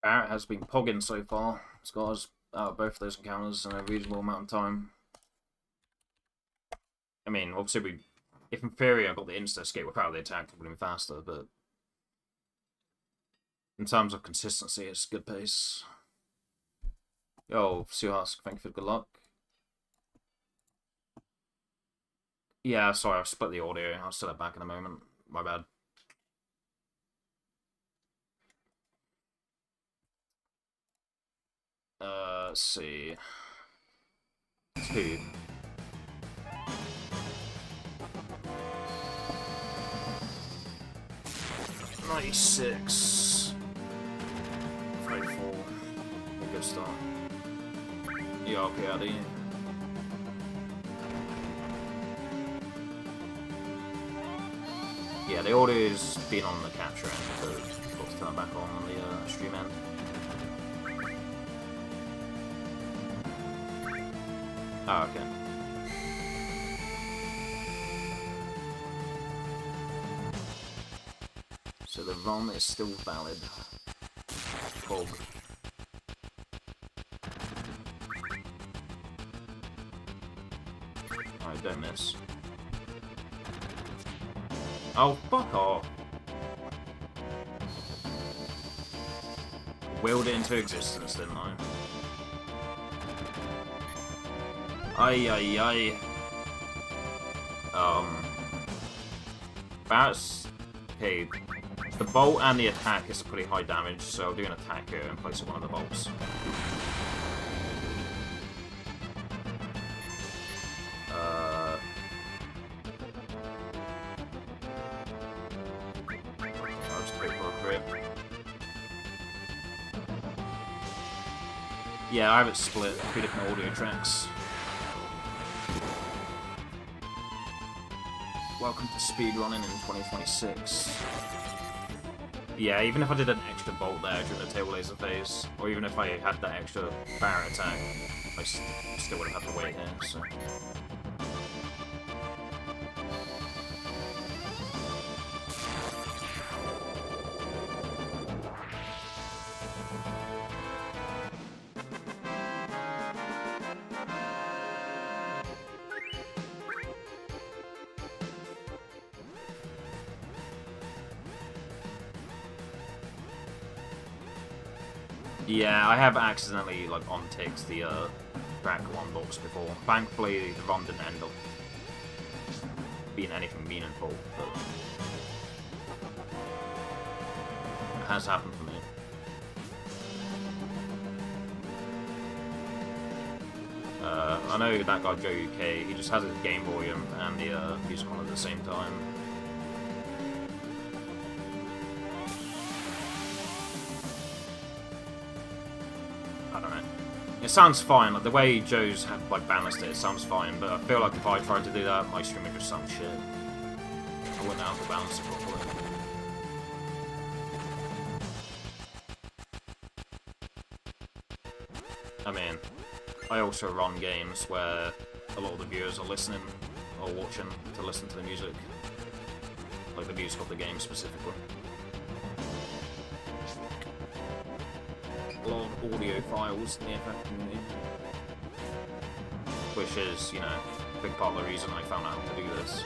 Barrett has been pogging so far. Scars out of both of those encounters in a reasonable amount of time. I mean, obviously, if in theory I got the insta-escape without the attack, it would have been faster, but in terms of consistency, it's good pace. Yo, Suhask, thank you for the good luck. Yeah, sorry, I've split the audio. I'll set it back in a moment. My bad. Let's see. 2. $96. 34. A good start. Yeah, okay, Addy. Yeah, the audio's been on the capture end, so I've got to turn it back on the stream end. Oh, okay. So the ROM is still valid. Pog. Alright, don't miss. Oh, fuck off. Willed it into existence, didn't I? Ay. That's... Okay, the bolt and the attack is pretty high damage, so I'll do an attack here in place of one of the bolts. I'll just wait for a crit. Yeah, I have it split, 2 different audio tracks. Welcome to speedrunning in 2026. Yeah, even if I did an extra bolt there during the tail laser phase, or even if I had that extra Barrett attack, I still would have had to wait here, so... Yeah, I have accidentally, like, on-ticked the, track 1 box before. Thankfully, the run didn't end up being anything meaningful, but... It has happened for me. I know that guy Joe UK, he just has his Game Boy and the music on at the same time. I don't know. It sounds fine, like the way Joe's had like balanced it sounds fine, but I feel like if I tried to do that, my stream would just sound shit. I wouldn't have to balance it properly. I mean, I also run games where a lot of the viewers are listening or watching to listen to the music. Like the music of the game specifically. A lot of audio files in the FF community. Which is, you know, a big part of the reason I found out how to do this.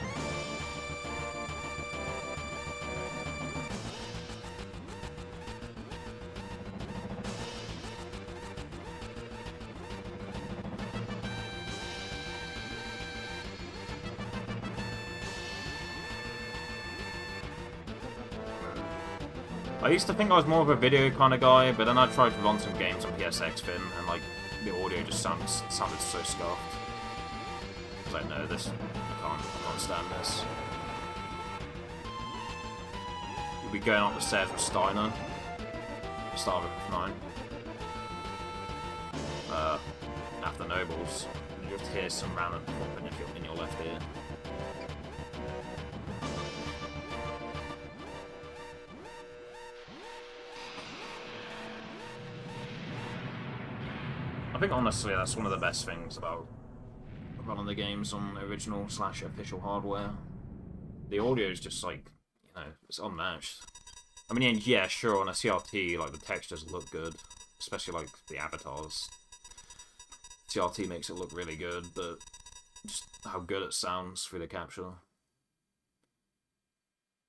I used to think I was more of a video kind of guy, but then I tried to run some games on PSX Fin, and like the audio just sounded so scuffed. I was like, no, this I can't stand this. You'll be going up the stairs with Steiner. Start with 9. After Nobles, you just hear some random popping in your left ear. I think honestly that's one of the best things about running the games on original/official hardware. The audio is just like, you know, it's unmatched. I mean, yeah, sure, on a CRT, like, the textures look good. Especially, like, the avatars. CRT makes it look really good, but just how good it sounds through the capture.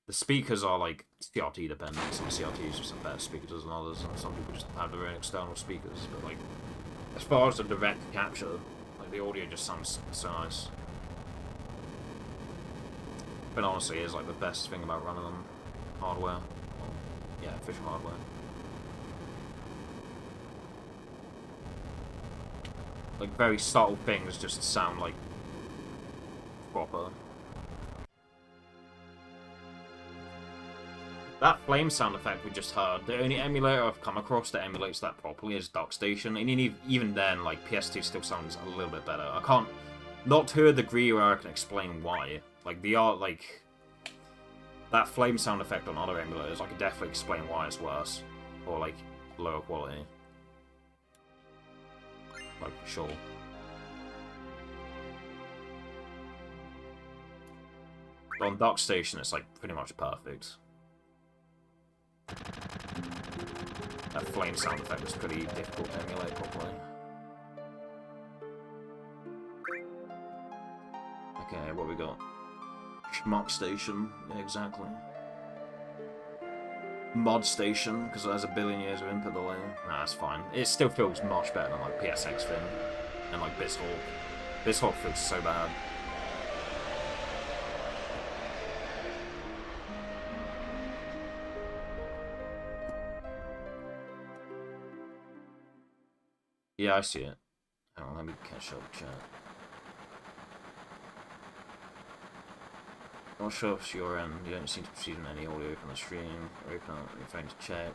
The speakers are, like, CRT dependent. Some CRTs just have better speakers than others, and some people just have their own external speakers. But, like, as far as the direct capture, like, the audio just sounds so nice. But honestly, it's, like, the best thing about running on hardware. Well, yeah, official hardware. Like, very subtle things just sound, like, proper. That flame sound effect we just heard, the only emulator I've come across that emulates that properly is DuckStation, and even then, like, PS2 still sounds a little bit better. I can't, not to a degree where I can explain why. Like, like, that flame sound effect on other emulators, I can definitely explain why it's worse, or, like, lower quality. Like, for sure. But on DuckStation, it's, like, pretty much perfect. That flame sound effect was pretty difficult to emulate properly. Okay, what we got? Schmuck Station, yeah, exactly. Mod Station, because it has a billion years of input delay. Nah, that's fine. It still feels much better than, like, PSX Fin and, like, BizHawk. BizHawk feels so bad. Yeah, I see it. Hang on, let me catch up, chat. Not sure if it's your end. You don't seem to be receiving any audio from the stream. Or open up your phone to check.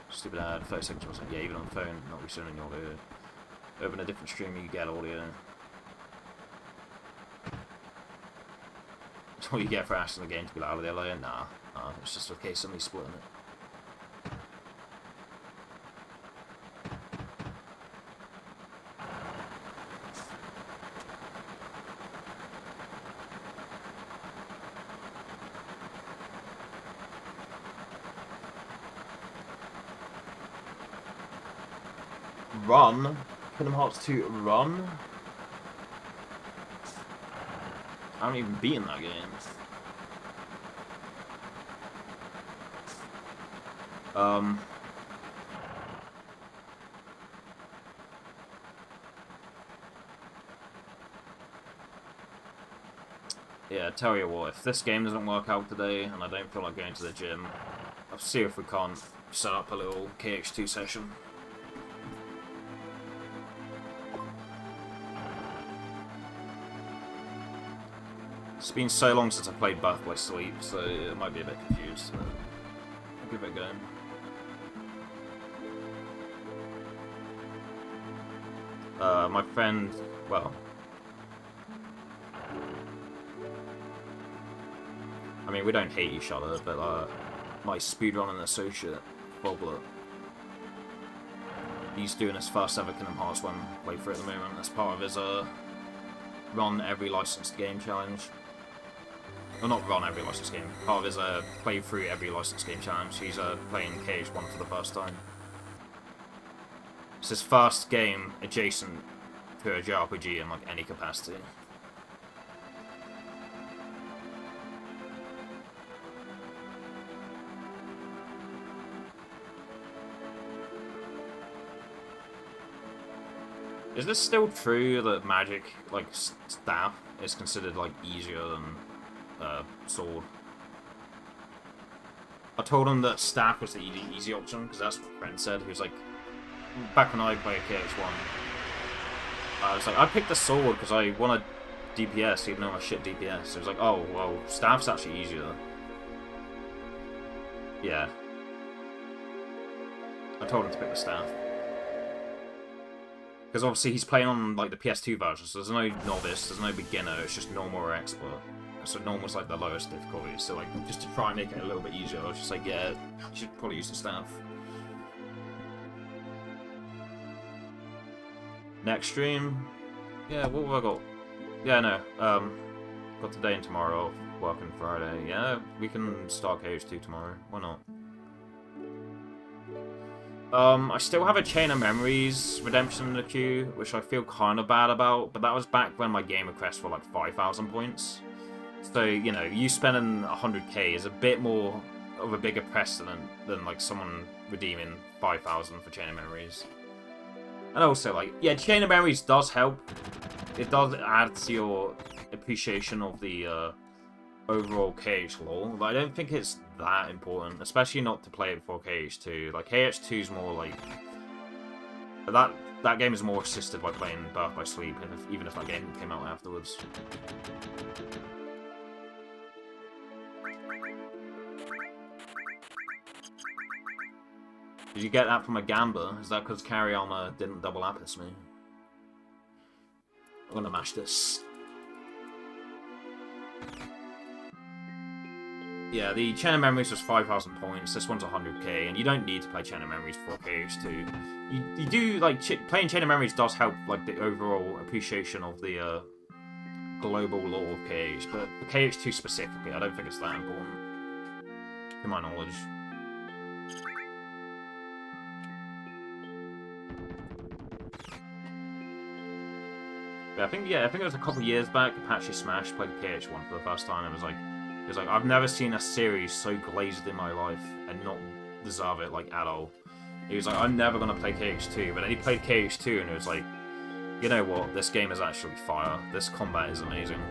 Stupid ad. 30 seconds or something. Yeah, even on the phone, not receiving any audio. Open a different stream, you get audio. That's what you get for asking the game to be loud with the LA. Nah, it's just a case of me splitting it. Run? Kingdom Hearts 2 Run? I haven't even beaten that game. Yeah, tell you what, if this game doesn't work out today, and I don't feel like going to the gym, I'll see if we can't set up a little KH2 session. It's been so long since I played Birth by Sleep, so it might be a bit confused, but I'll give it a go. My friend, well, I mean, we don't hate each other, but my speedrunning associate, Boblet, he's doing his first ever Kingdom Hearts 1 playthrough at the moment as part of his run every licensed game challenge. Well, not run every licensed game, part of his playthrough every licensed game challenge. He's playing KH1 for the first time. It's his first game adjacent to a JRPG in like any capacity. Is this still true that magic, like, staff is considered, like, easier than sword? I told him that staff was the easy option, because that's what my friend said. He was like, back when I played KH1, I was like, I picked the sword because I wanted DPS, even though I'm a shit DPS. So it was like, oh, well, staff's actually easier. Yeah. I told him to pick the staff. Because obviously he's playing on like the PS2 version, so there's no novice, there's no beginner, it's just normal or expert. So normal's like the lowest difficulty, so like just to try and make it a little bit easier, I was just like, yeah, you should probably use the staff. Next stream? Yeah, what have I got? Yeah, no, got today and tomorrow off, working Friday. Yeah, we can start KH2 tomorrow, why not? I still have a Chain of Memories redemption in the queue, which I feel kind of bad about, but that was back when my game requests were like 5,000 points. So, you know, you spending 100k is a bit more of a bigger precedent than like someone redeeming 5,000 for Chain of Memories. And also, like, yeah, Chain of Memories does help. It does add to your appreciation of the overall KH lore, but I don't think it's that important, especially not to play it before KH2. Like, KH2 is more like... That game is more assisted by playing Birth by Sleep, even if that game came out afterwards. Did you get that from a gambler? Is that because Carry Armor didn't double Apis me? I'm gonna mash this. Yeah, the Chain of Memories was 5,000 points, this one's 100k, and you don't need to play Chain of Memories for KH2. You do, like, playing Chain of Memories does help, like, the overall appreciation of the global lore of KH, but for KH2 specifically, I don't think it's that important, to my knowledge. But I think it was a couple years back, Apache Smash played KH1 for the first time, and it was like, I've never seen a series so glazed in my life and not deserve it, like, at all. He was like, I'm never gonna play KH2, but then he played KH2 and it was like, you know what, this game is actually fire. This combat is amazing.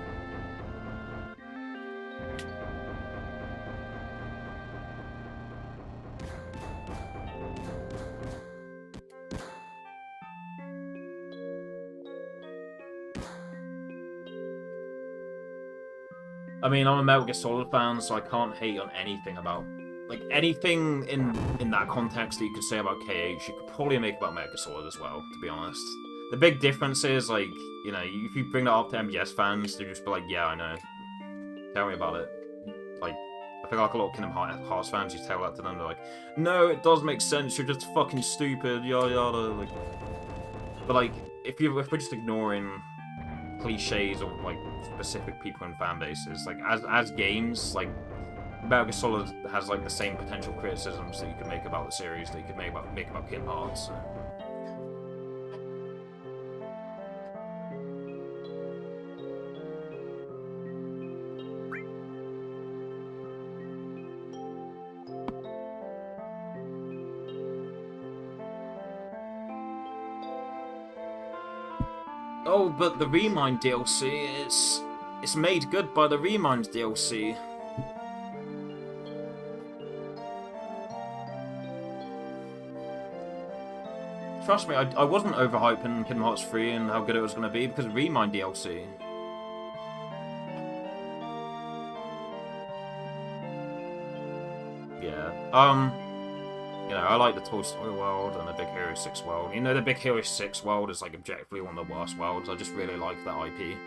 I mean, I'm a Metal Gear Solid fan, so I can't hate on anything about... Like, anything in that context that you could say about KH, you could probably make about Metal Gear Solid as well, to be honest. The big difference is, like, you know, if you bring that up to MGS fans, they'll just be like, yeah, I know. Tell me about it. Like, I think like a lot of Kingdom Hearts fans, you tell that to them, they're like, no, it does make sense, you're just fucking stupid, yada yada, like... But, like, if we're just ignoring cliches of, like, specific people and fan bases, like, as games, like, Metal Gear Solid has, like, the same potential criticisms that you could make about the series that you could make about Kingdom Hearts, so. Oh, but the Remind DLC, it's made good by the Remind DLC. Trust me, I wasn't overhyping Kingdom Hearts 3 and how good it was going to be because of Remind DLC. Yeah. You know, I like the Toy Story world and the Big Hero 6 world. You know, the Big Hero 6 world is, like, objectively one of the worst worlds. I just really like that IP.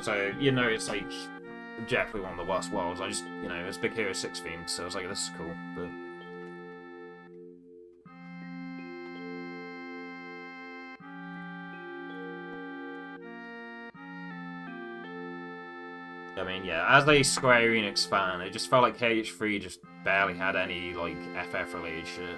So, you know, it's, like, objectively one of the worst worlds. I just, you know, it's Big Hero 6 themed, so I was like, this is cool, but... I mean, yeah, as a Square Enix fan, it just felt like KH3 just barely had any, like, FF-related shit.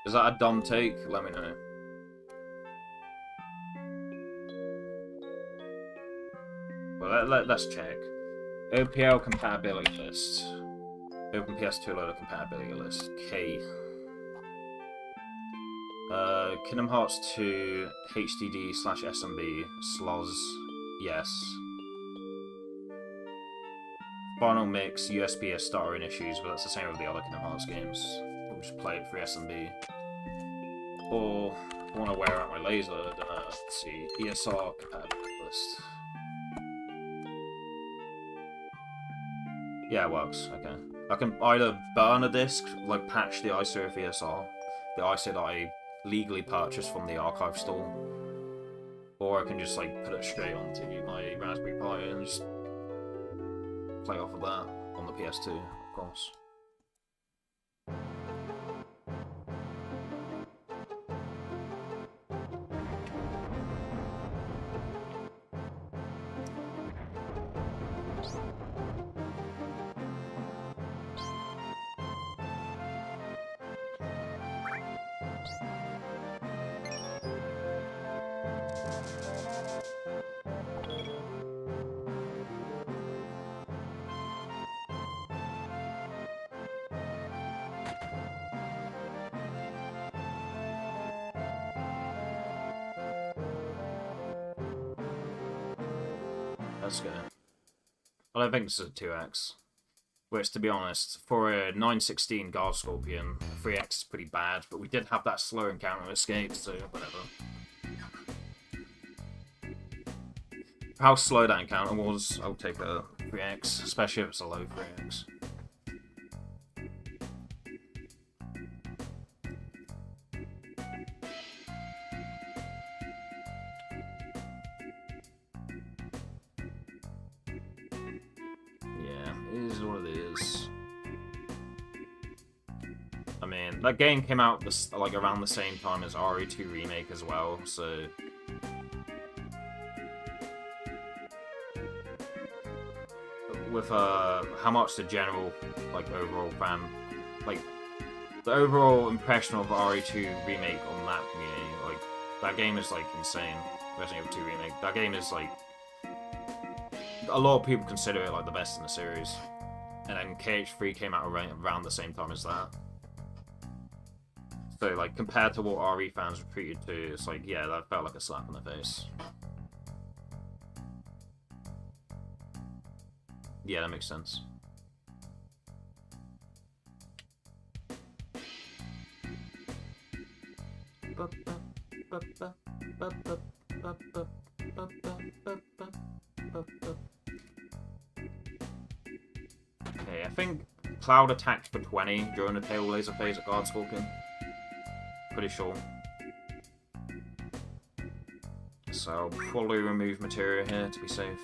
Is that a dumb take? Let me know. Well, let's check. OPL compatibility list. Open PS2 loader compatibility list. K. Kingdom Hearts 2 HDD/SMB /SLOZ. Yes. Final Mix USB starting issues, but that's the same with the other Kingdom Hearts games. We'll just play it through SMB. Or if I want to wear out my laser, then let's see. ESR compatibility list. Yeah, it works. Okay. I can either burn a disc, like patch the ISO of ESR, the ISO that I legally purchased from the archive store, Or I can just like put it straight onto my Raspberry Pi and just play off of that on the PS2, of course. Let's go. I don't think this is a 2x. Which, to be honest, for a 916 Guard Scorpion, 3x is pretty bad, but we did have that slow encounter escape, so whatever. For how slow that encounter was, I'll take a 3x, especially if it's a low 3x. That game came out like around the same time as RE2 Remake as well, so with how much the general like overall fan, like the overall impression of RE2 Remake on that community, like that game is like insane. Resident Evil 2 Remake, that game is like a lot of people consider it like the best in the series, and then KH3 came out around the same time as that. So, like, compared to what RE fans were treated to, it's like, yeah, that felt like a slap in the face. Yeah, that makes sense. Okay, I think Cloud attacked for 20 during the tail laser phase at Guard Scorpion. Pretty sure. So I'll probably remove materia here to be safe.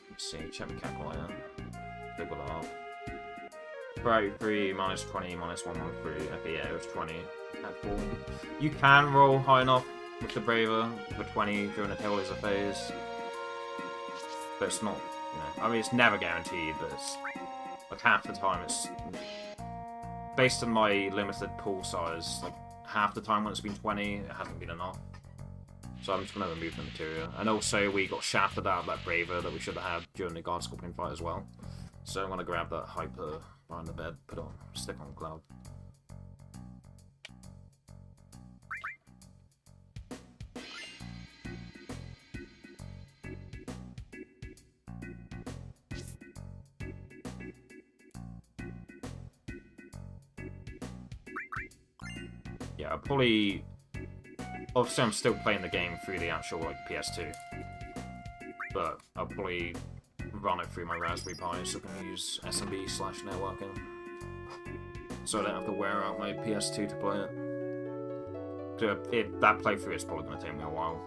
Let's see, check my calculator. Double it up. 33 minus 20 minus 113. Okay, yeah, it was 20 at 4. You can roll high enough with the Braver for 20 during the tail laser phase, but it's not. I mean, it's never guaranteed, but it's like half the time it's based on my limited pool size. Like half the time when it's been 20, it hasn't been enough. So I'm just gonna remove the material. And also, we got shafted out of that Braver that we should have had during the Guard Scorpion fight as well. So I'm gonna grab that Hyper behind the bed, put on, stick on Cloud. Yeah, I'll probably... Obviously, I'm still playing the game through the actual, like, PS2. But I'll probably run it through my Raspberry Pi so I can use SMB/networking. So I don't have to wear out my PS2 to play it. That playthrough is probably going to take me a while.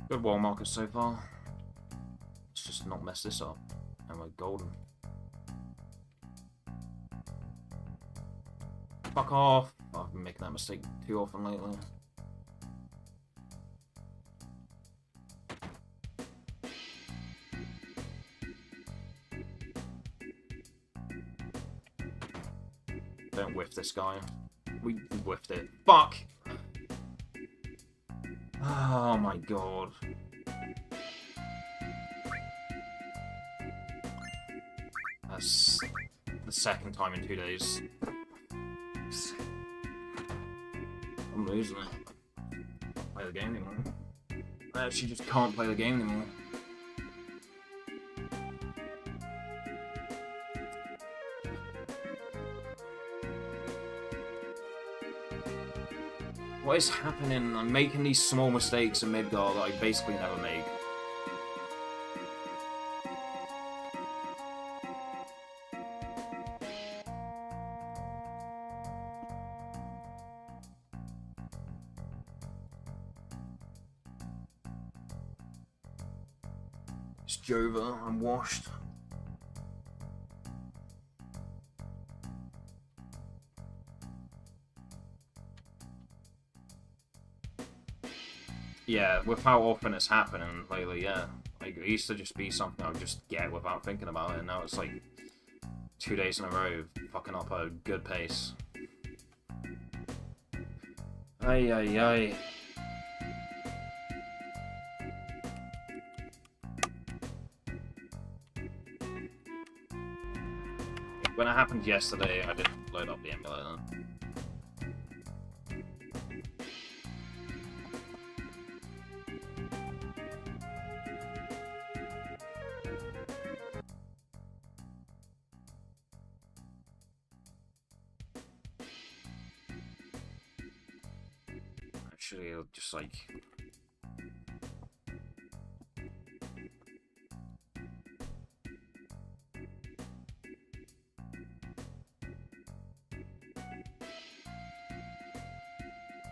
Good wall markers so far. Let's just not mess this up. And we're golden. Fuck off! I've been making that mistake too often lately. Don't whiff this guy. We whiffed it. Fuck! Oh my god. That's the second time in 2 days. I'm losing it. Can't play the game anymore. I actually just can't play the game anymore. What is happening? I'm making these small mistakes in Midgar that I basically never make. It's Jova, I'm washed. Yeah, with how often it's happening lately, yeah. Like, it used to just be something I would just get without thinking about it, and now it's like 2 days in a row, fucking up a good pace. Ay, ay, ay. When it happened yesterday, I didn't load up the emulator. Actually, it'll just like...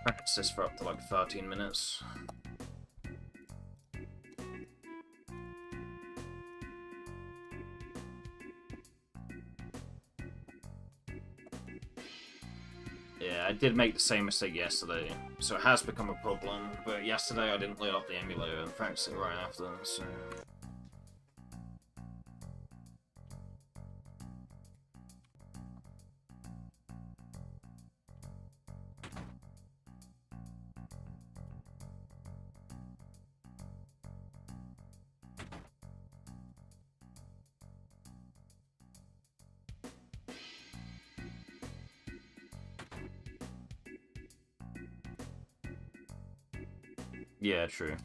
practice this for up to like 13 minutes. Yeah, I did make the same mistake yesterday, so it has become a problem, but yesterday I didn't load up the emulator and practice it right after, so... Yeah, true.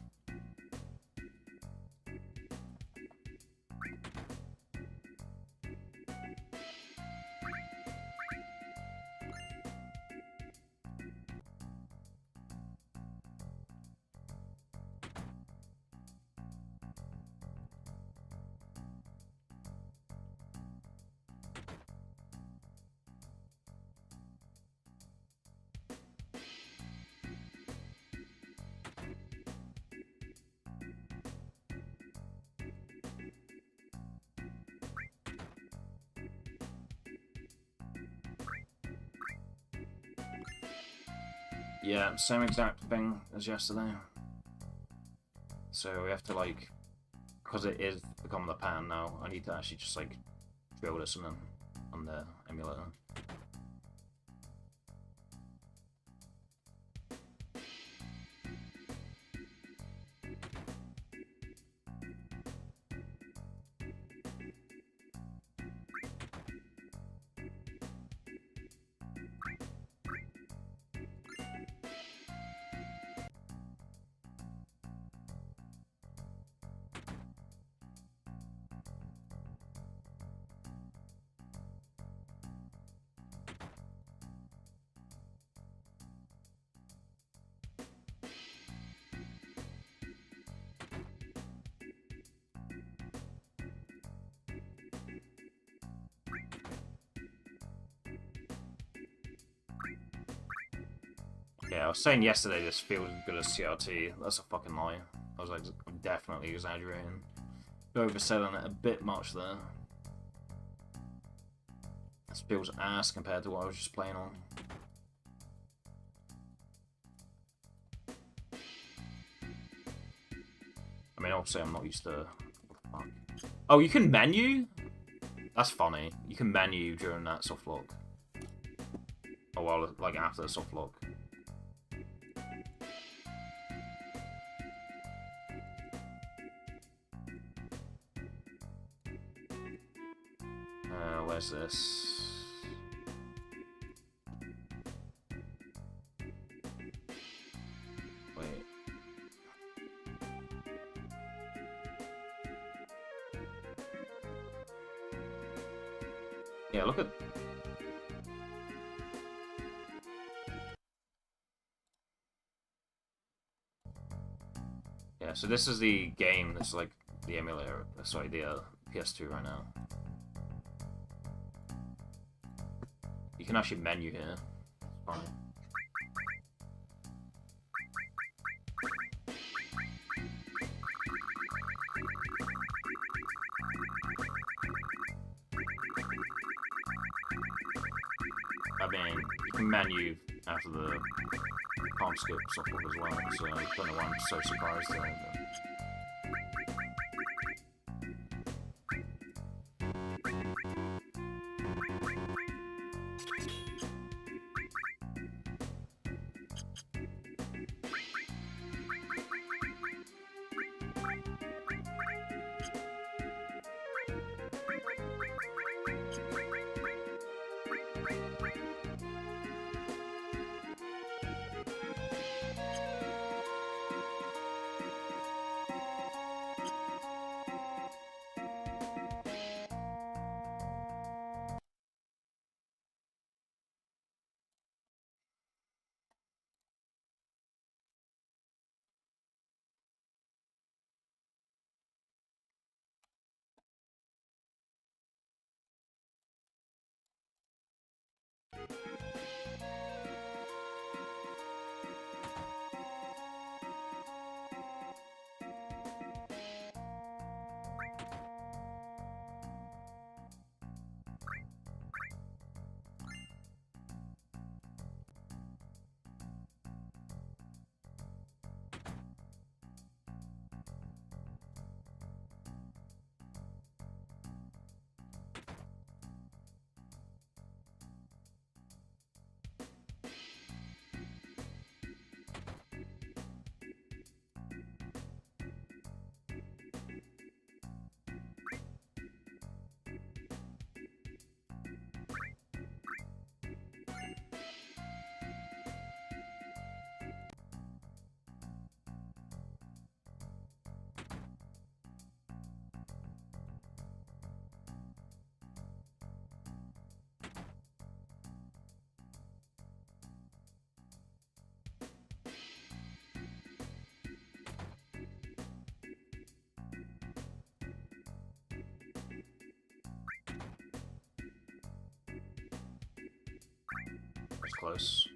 Yeah, same exact thing as yesterday. So we have to like, because it is becoming the pattern now, I need to actually just like drill this on the emulator. Yeah, I was saying yesterday this feels as good as CRT. That's a fucking lie. I was like, I'm definitely exaggerating. Overselling it a bit much there. This feels ass compared to what I was just playing on. I mean, obviously I'm not used to... Fuck. Oh, you can menu? That's funny. You can menu during that soft lock. Oh, well, like after the soft lock. Where's this? Wait. Yeah, look at... Yeah, so this is the game that's like the emulator, sorry, the PS2 right now. You can actually menu here. Fine. I mean, you can menu after the palm skip software as well, so I don't know why I'm so surprised there. But... That's close.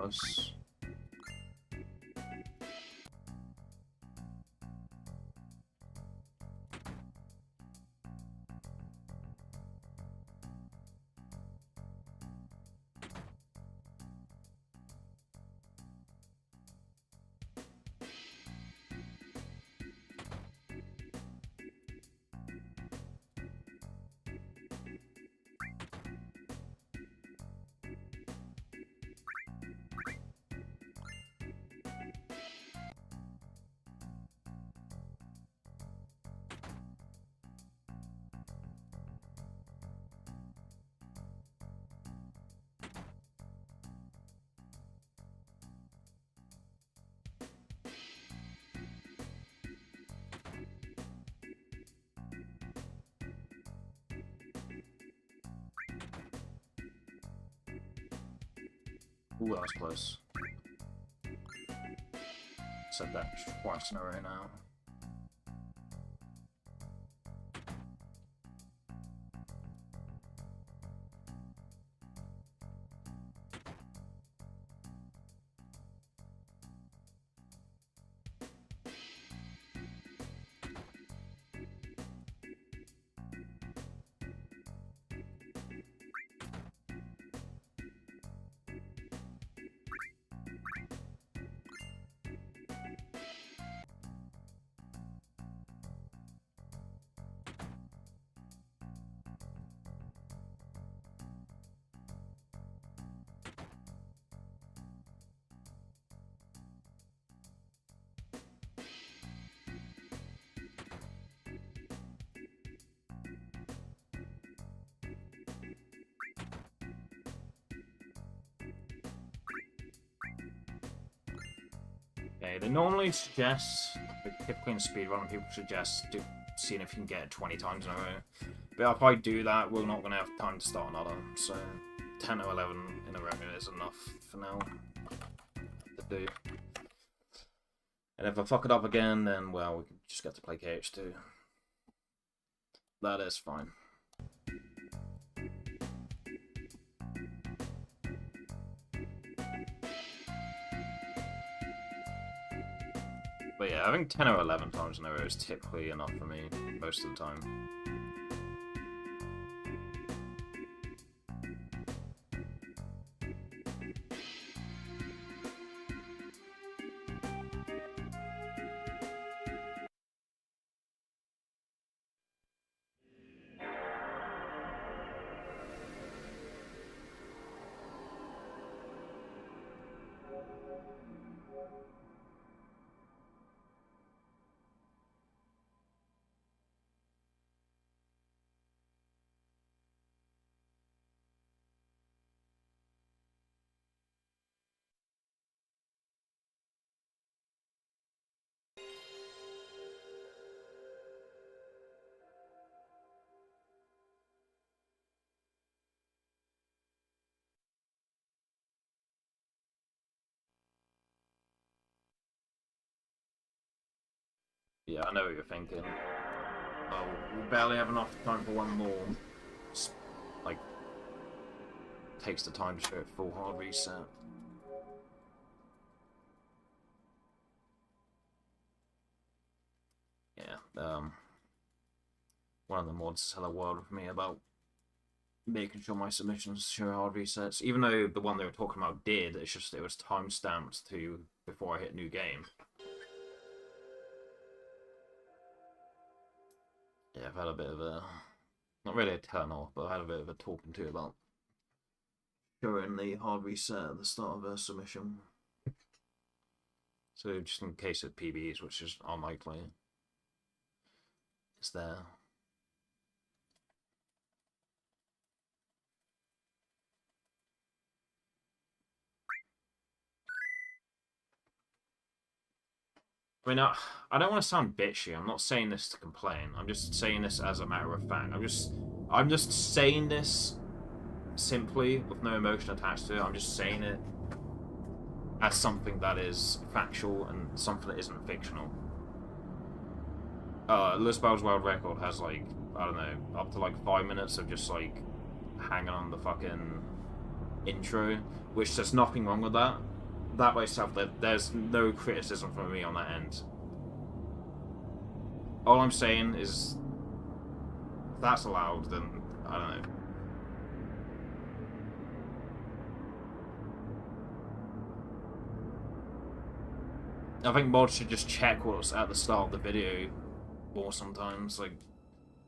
close. Ooh, that was close. Said that twice in a row now. Okay, they normally suggest, typically in speedrun, people suggest seeing if you can get it 20 times in a row. But if I do that, we're not going to have time to start another. So 10 or 11 in a row is enough for now to do. And if I fuck it up again, then, well, we can just get to play KH2. That is fine. But yeah, I think 10 or 11 times in a row is typically enough for me, most of the time. Yeah, I know what you're thinking. Oh, we barely have enough time for one more. Just, like, takes the time to show it full hard reset. Yeah, one of the mods had a word with me about making sure my submissions show hard resets. Even though the one they were talking about did, it's just it was time stamped to before I hit new game. Yeah, I've had a bit of a, not really a turn off, but I had a bit of a talking to about showing the hard reset at the start of a submission. So just in case of PBs, which is unlikely, it's there. I mean, I don't want to sound bitchy. I'm not saying this to complain. I'm just saying this as a matter of fact. I'm just saying this simply with no emotion attached to it. I'm just saying it as something that is factual and something that isn't fictional. Lisbell's world record has, like, I don't know, up to like 5 minutes of just like hanging on the fucking intro, which there's nothing wrong with that. that by itself, there's no criticism from me on that end. All I'm saying is, if that's allowed, then I don't know. I think mods should just check what's at the start of the video more sometimes. Like,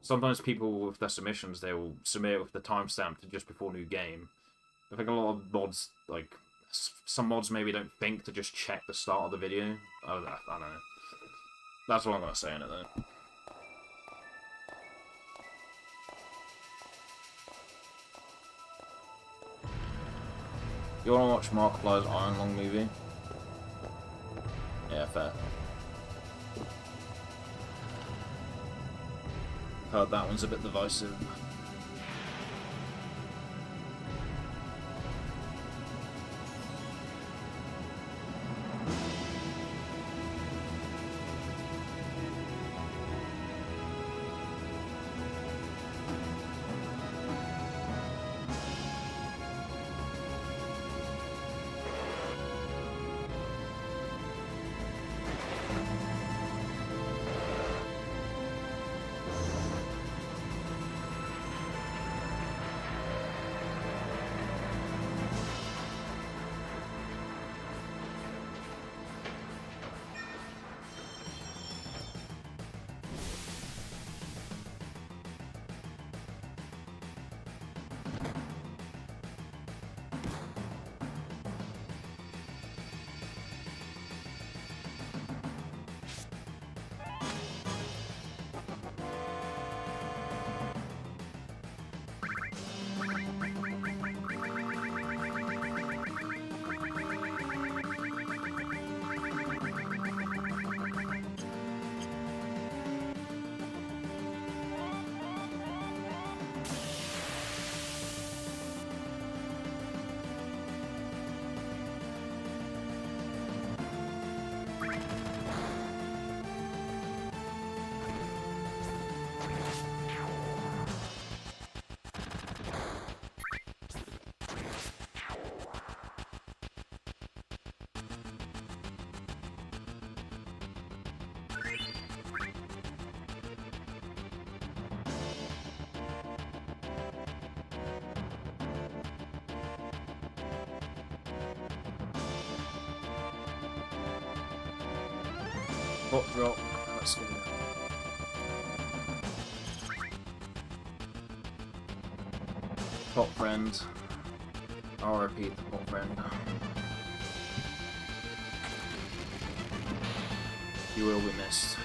sometimes people with their submissions, they will submit with the timestamp to just before new game. I think a lot of mods, like, some mods maybe don't think to just check the start of the video. I don't know. That's all I'm gonna say on it, though. You wanna watch Markiplier's Iron Lung movie? Yeah, fair. Heard that one's a bit divisive. Hot drop. That's good. Hot friend. I'll repeat the hot friend. You will be missed.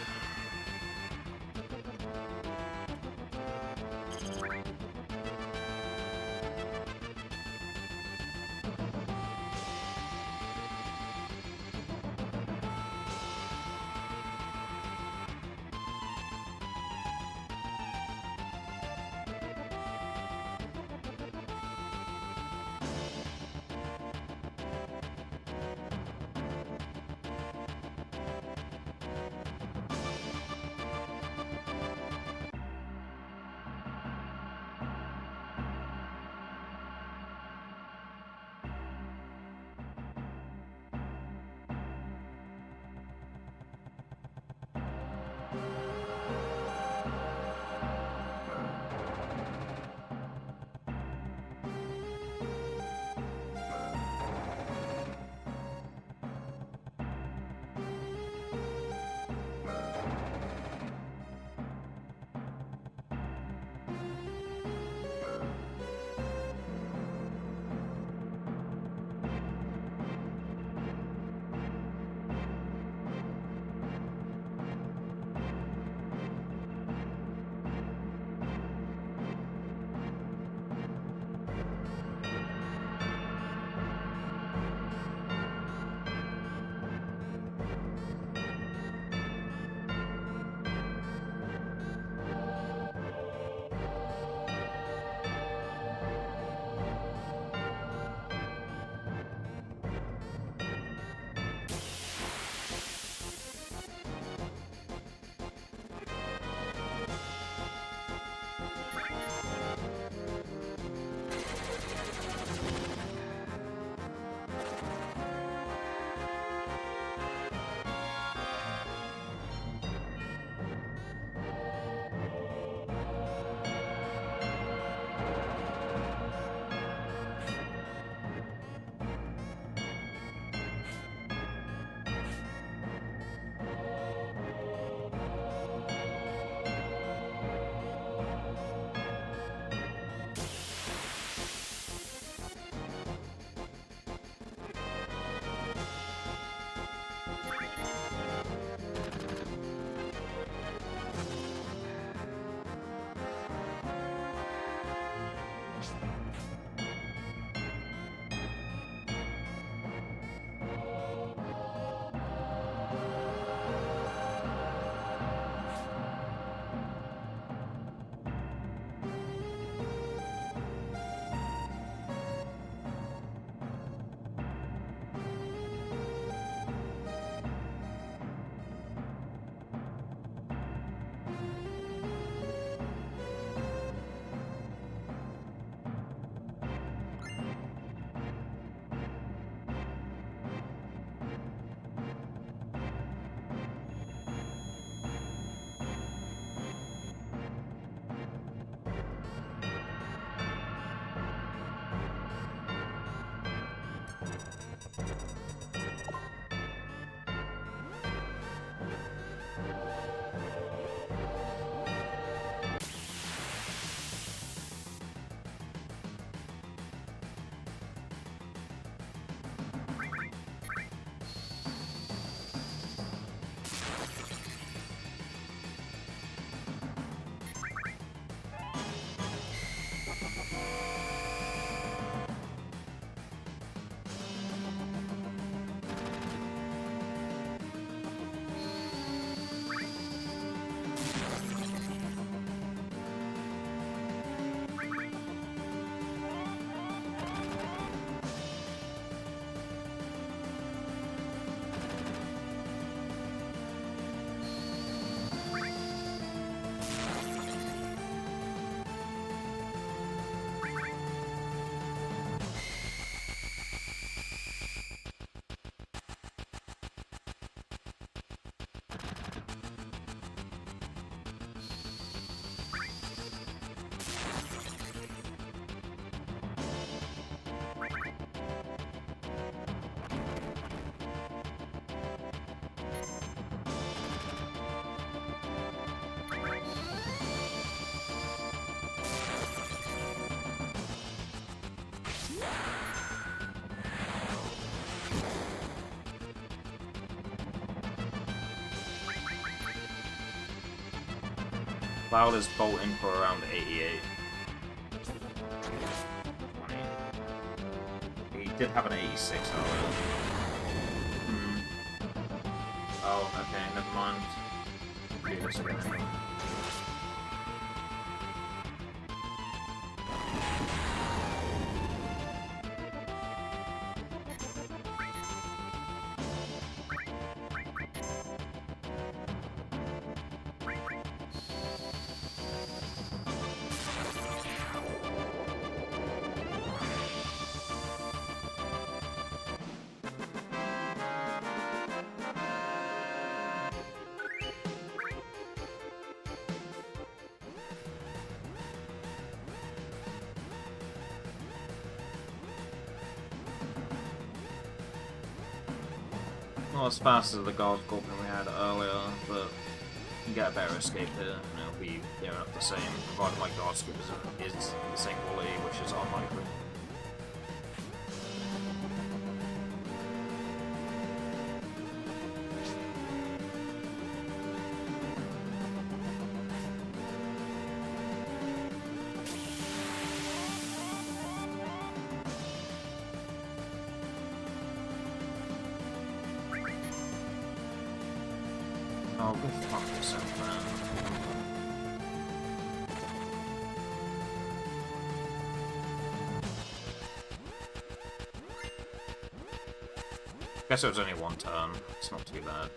Cloud is bolting for around 88. 20. He did have an 86 earlier. Oh, okay, never mind. Do this again. Not as fast as the guard scorpion we had earlier, but you can get a better escape here, and it'll be near enough the same, provided my guard scorpion is the same quality, which is unlikely. Oh, go fuck yourself, man. Guess it was only one turn. It's not too bad.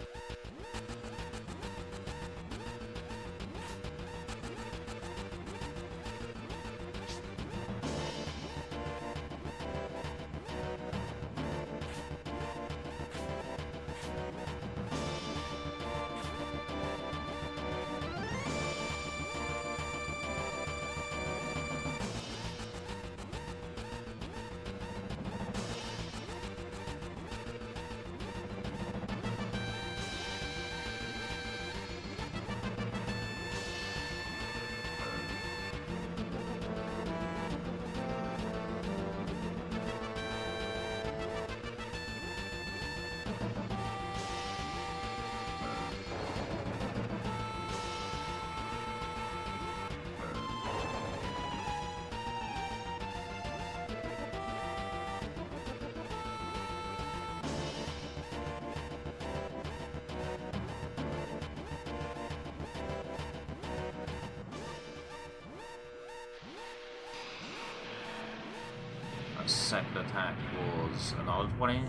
Second attack was another 20?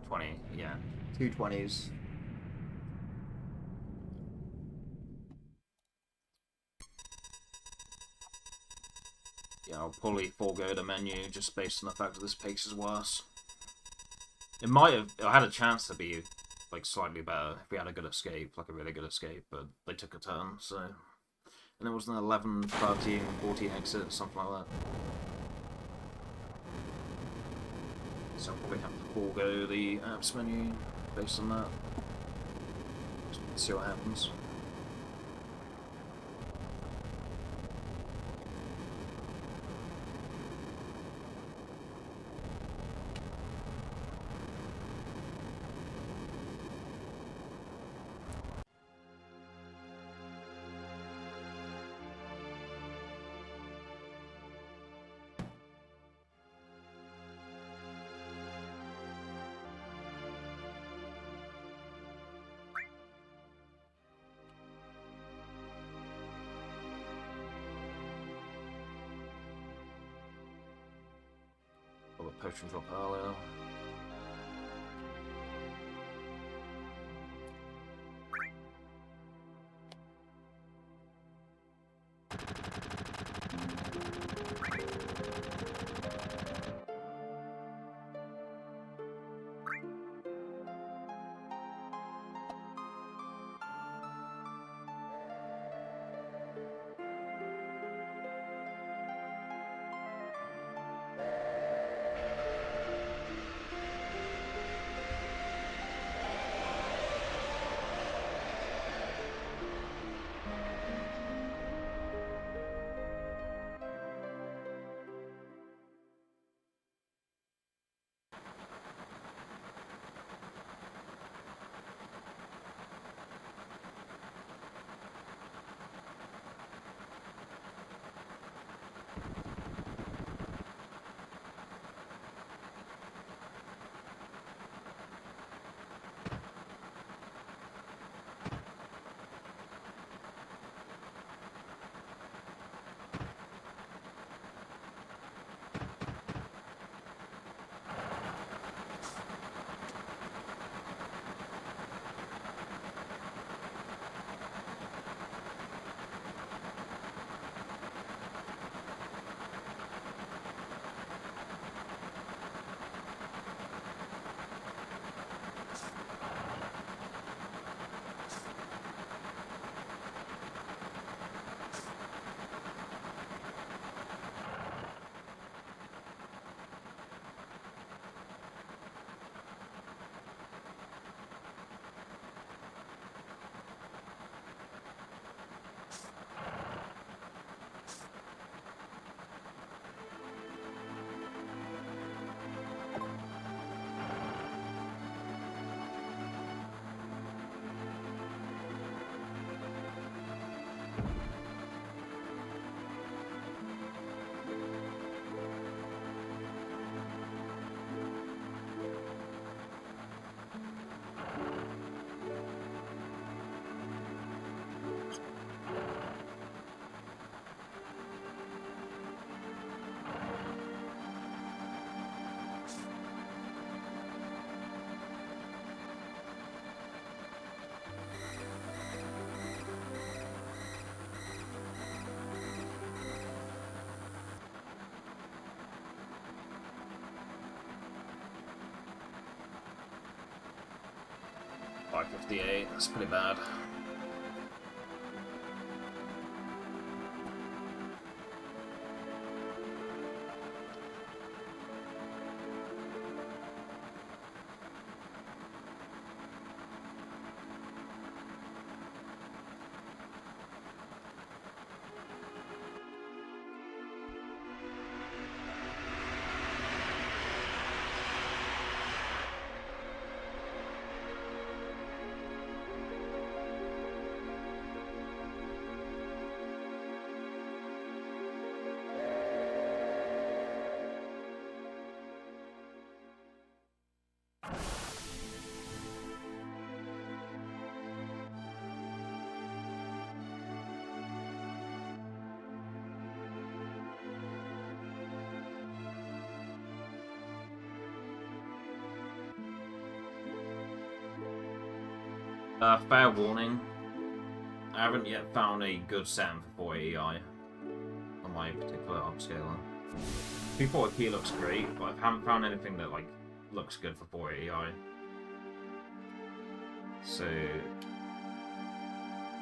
20, yeah. 2 20s. Yeah, I'll probably forego the menu just based on the fact that this pace is worse. It might have... I had a chance to be, like, slightly better if we had a good escape, like a really good escape, but they took a turn, so... And it was an 11, 13, 14 exit, something like that. So I'll probably have to forego the apps menu based on that. Just see what happens. The potion drop earlier. $558, that's pretty bad. Fair warning, I haven't yet found a good setting for 480i on my particular upscaler. 240p looks great, but I haven't found anything that like looks good for 480i. So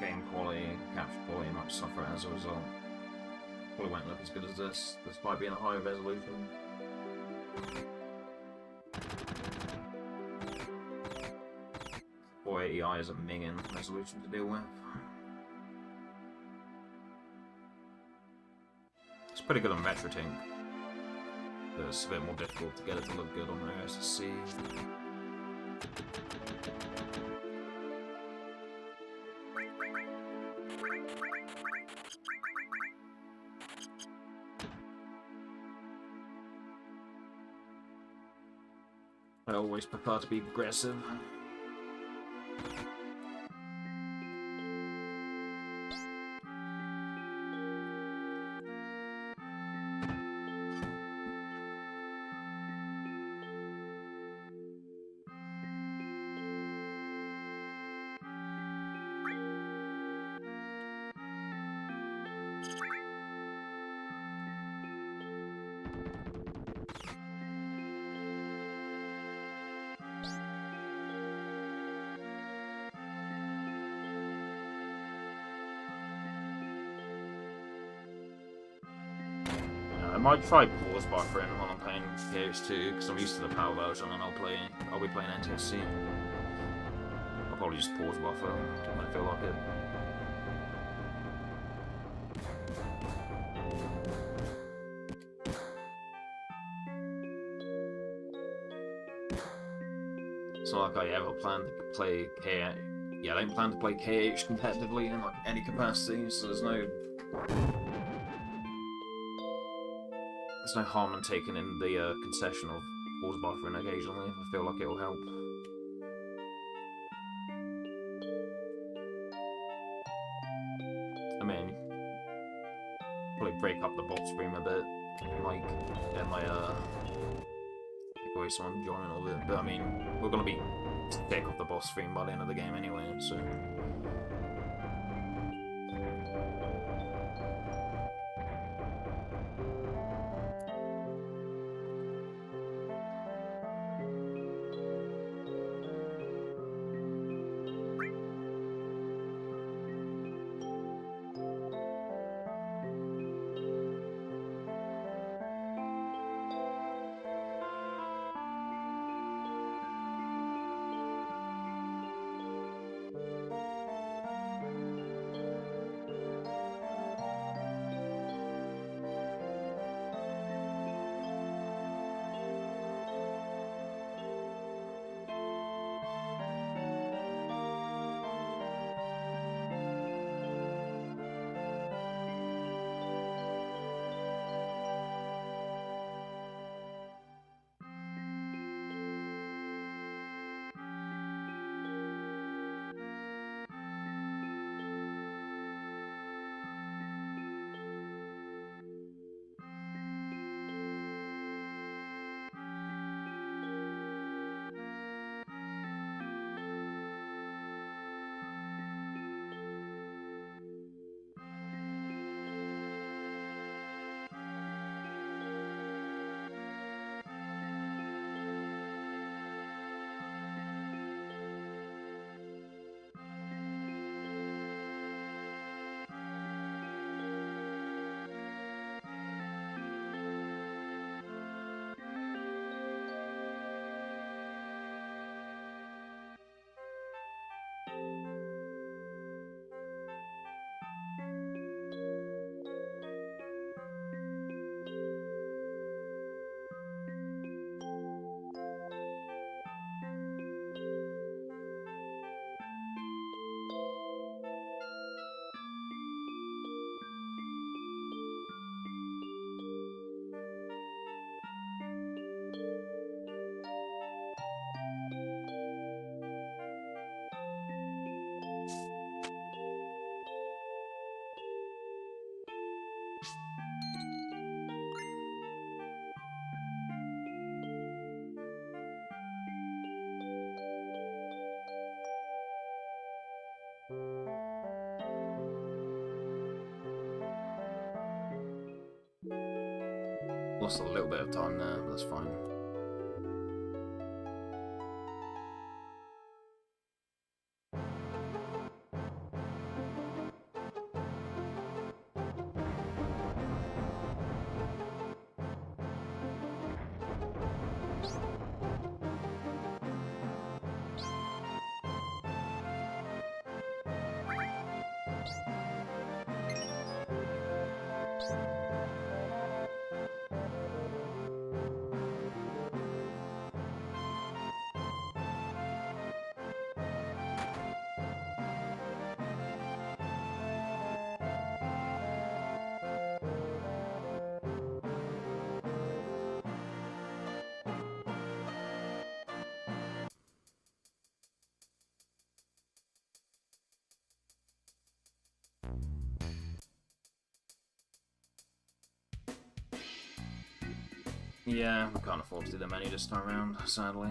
game quality, capture quality might suffer as a result. Probably won't look as good as this, despite being a higher resolution. 480i is a minging resolution to deal with. It's pretty good on RetroTink. But it's a bit more difficult to get it to look good on the SSC. I always prefer to be aggressive. I might try pause buffering while I'm playing PS2 because I'm used to the PAL version, and I'll be playing NTSC. I'll probably just pause buffer when I feel like it. It's not like I ever plan to play KH. Yeah, I don't plan to play KH competitively in like any capacity, so there's no harm in taking in the concession of pause buffering occasionally if I feel like it will help. I mean, probably break up the bot stream a bit, like get my take away some enjoyment of it. But I mean, we're gonna be sick of the boss stream by the end of the game anyway, so. Lost a little bit of time there, but that's fine. Yeah, we can't afford to do the menu this time around, sadly.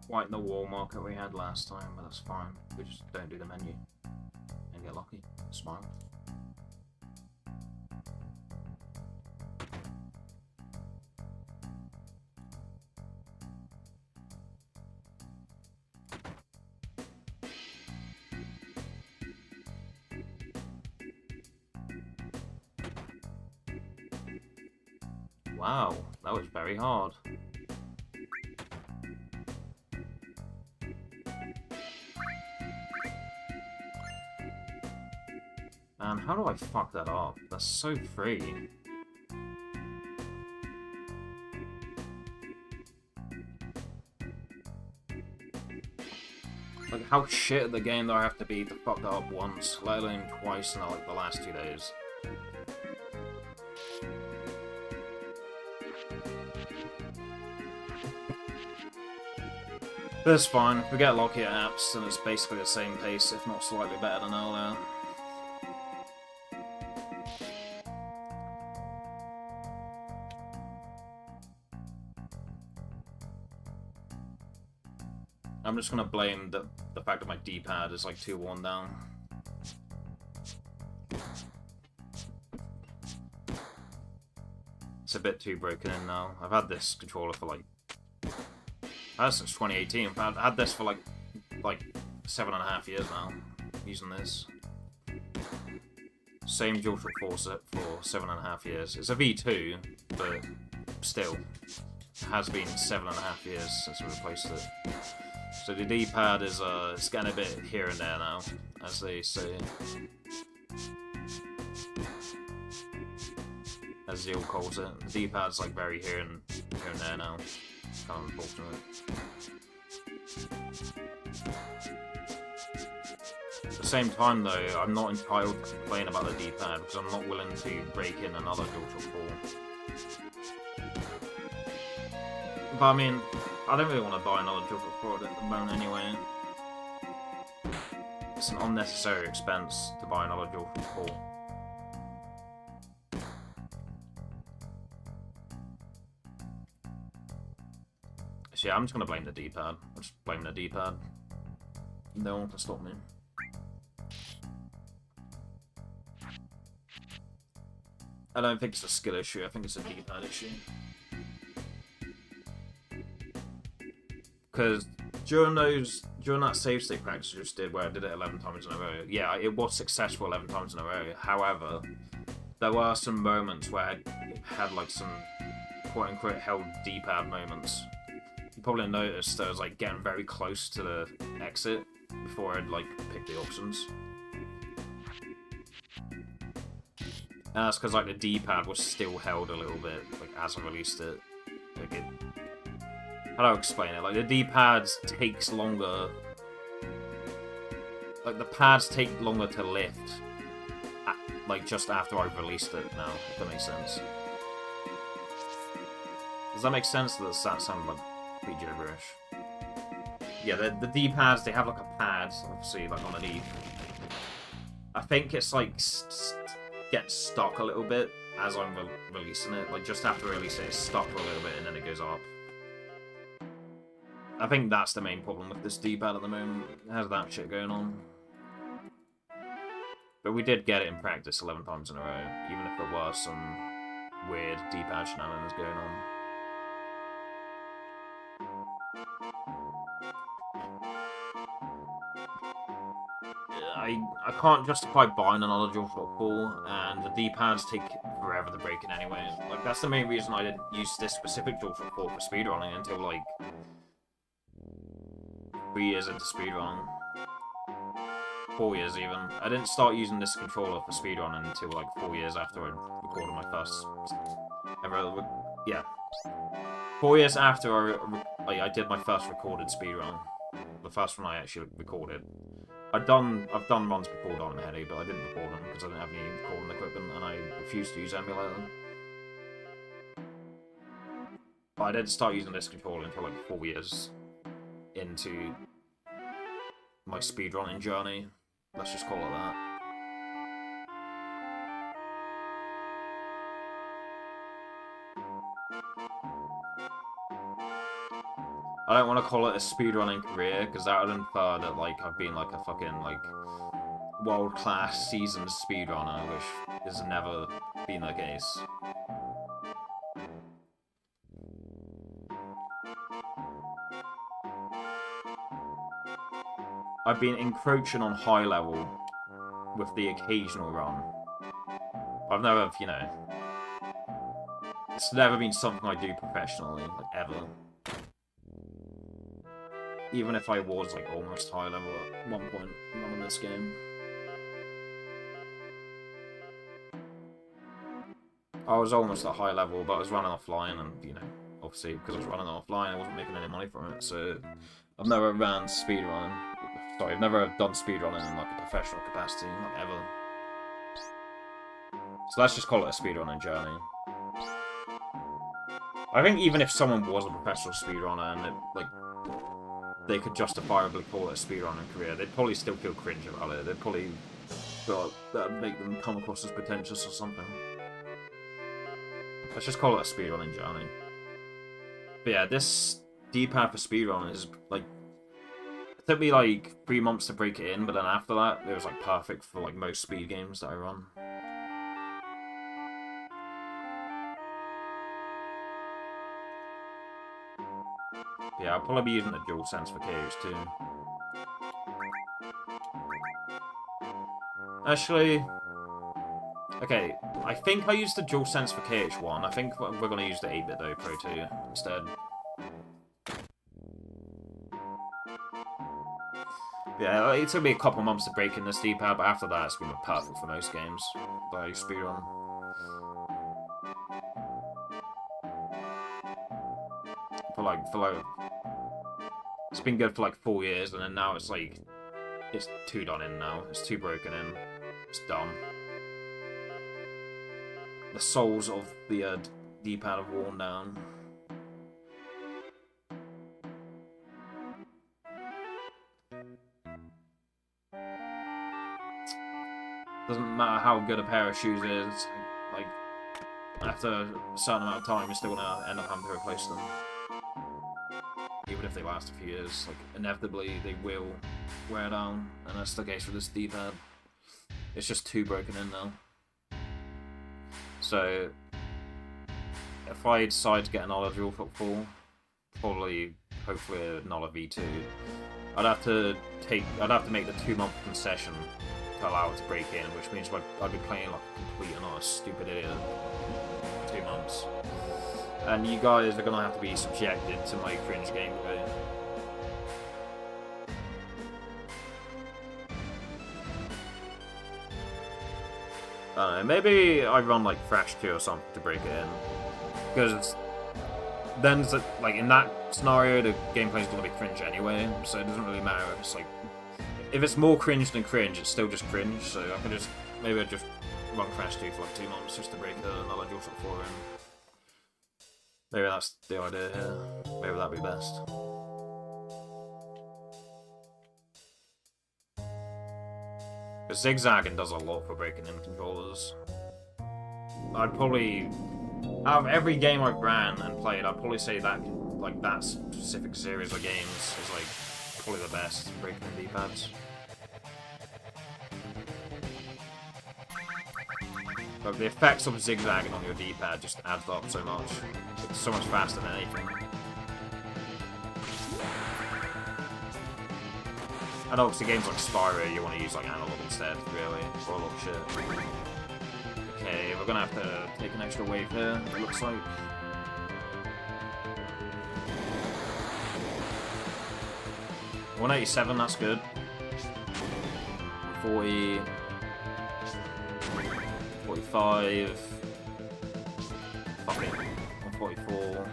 Whiten the wall marker we had last time, but that's fine. We just don't do the menu and get lucky. Smile. Wow, that was very hard. Man, how do I fuck that up? That's so free. Like, how shit at the game do I have to be to fuck that up once, let alone twice in like the last 2 days? But it's fine. We get lucky at apps, and it's basically the same pace, if not slightly better than earlier. I'm just gonna blame the fact that my D-pad is like too worn down. It's a bit too broken in now. I've had this controller for like... I've had it since 2018. I've had this for like 7.5 years now, using this. same DualShock 4 for 7.5 years. It's a V2, but still, it has been 7.5 years since we replaced it. So the D-pad is it's getting a bit here and there now, as they say. As Zeal calls it. The D-pad's like very here and there now. It's kind of unfortunate. At the same time though, I'm not entitled to complain about the D-pad because I'm not willing to break in another DualShock 4. But I mean, I don't really want to buy another DualShock 4 at the moment anyway. It's an unnecessary expense to buy another DualShock 4. So yeah, I'm just gonna blame the D-pad. I'll just blame the D-pad. No one can stop me. I don't think it's a skill issue, I think it's a D-pad issue. Because during that save state practice I just did, where I did it 11 times in a row, yeah, it was successful 11 times in a row. However, there were some moments where I had like some quote-unquote held D-pad moments. You probably noticed I was like getting very close to the exit before I'd like pick the options. And that's because like the D-pad was still held a little bit, like as I released it. Like how do I explain it? Like the D-pad takes longer. Like the pads take longer to lift. Like just after I've released it now, if that makes sense. Does that make sense? Does that sound like pretty gibberish? Yeah, the D-pads, they have like a pad, obviously, like underneath. I think it's like gets stuck a little bit as I'm releasing it. Like just after I release it, it's stuck for a little bit and then it goes up. I think that's the main problem with this D-pad at the moment. It has that shit going on. But we did get it in practice 11 times in a row, even if there were some weird D-pad shenanigans going on. I can't justify buying another DualShock 4, and the D-pads take forever to break in anyway. Like, that's the main reason I didn't use this specific DualShock 4 for speedrunning until, like, 3 years into speedrunning. 4 years, even. I didn't start using this controller for speedrunning until, like, 4 years after I recorded my first ever... Yeah. 4 years after I did my first recorded speedrun. The first one I actually recorded. I've done runs before Diamond Heady, but I didn't record them because I didn't have any recording equipment and I refused to use emulator. But I didn't start using this controller until like 4 years into my speedrunning journey. Let's just call it that. I don't want to call it a speedrunning career, because that would infer that, like, I've been, like, a fucking, like, world-class seasoned speedrunner, which has never been the case. I've been encroaching on high level with the occasional run. I've never, you know... It's never been something I do professionally, like, ever. Even if I was, like, almost high level at one point in this game. I was almost at high level, but I was running offline, and, you know, obviously, because I was running offline, I wasn't making any money from it, so... I've never ran speedrunning. Sorry, I've never done speedrunning in, like, a professional capacity, like, ever. So let's just call it a speedrunning journey. I think even if someone was a professional speedrunner and, like, they could justifiably call it a speedrunning career, they'd probably still feel cringe about it. They'd probably feel that would make them come across as pretentious or something. Let's just call it a speedrunning journey. But yeah, this D-pad for speedrunning is, like... It took me, like, 3 months to break it in, but then after that, it was, like, perfect for, like, most speed games that I run. Yeah, I'll probably be using the DualSense for KOs too. Actually, Okay, I think I used the DualSense for KH1. I think we're going to use the 8-bit though, Pro 2 instead. Yeah, it took me a couple months to break in this D-pad, but after that it's been perfect for most games that I speedrun. For like, it's been good for like 4 years, and then now it's like, it's too done in now. It's too broken in. It's done. The souls of the D-pad have worn down. Doesn't matter how good a pair of shoes is, like, after a certain amount of time, you're still gonna end up having to replace them. Even if they last a few years, like, inevitably they will wear down, and that's the case with this D-pad. It's just too broken in now. So, if I decide to get another dual footfall, probably, hopefully another V2, I'd have to make the 2-month concession to allow it to break in, which means I'd be playing like a complete and utter stupid idiot for 2 months. And you guys are gonna have to be subjected to my cringe gameplay. I don't know, maybe I run like Thrash 2 or something to break it in. Because then, like, in that scenario, the gameplay is gonna be cringe anyway, so it doesn't really matter. It's like, if it's more cringe than cringe, it's still just cringe, so I can just, maybe I'd just run Crash 2 for like 2 months just to break another DualShock 4 in. Maybe that's the idea here. Maybe that'd be best. Because zigzagging does a lot for breaking in controllers. I'd probably, out of every game I've ran and played, I'd probably say that, like, that specific series of games is like probably the best breaking in D-pads. But the effects of zigzagging on your D-pad just adds up so much. It's so much faster than anything. And obviously games like Spyro, you want to use like analog instead, really, for a lot of shit. Okay, we're gonna have to take an extra wave here, it looks like. $187, that's good. 40... 45... Fuck it. 144...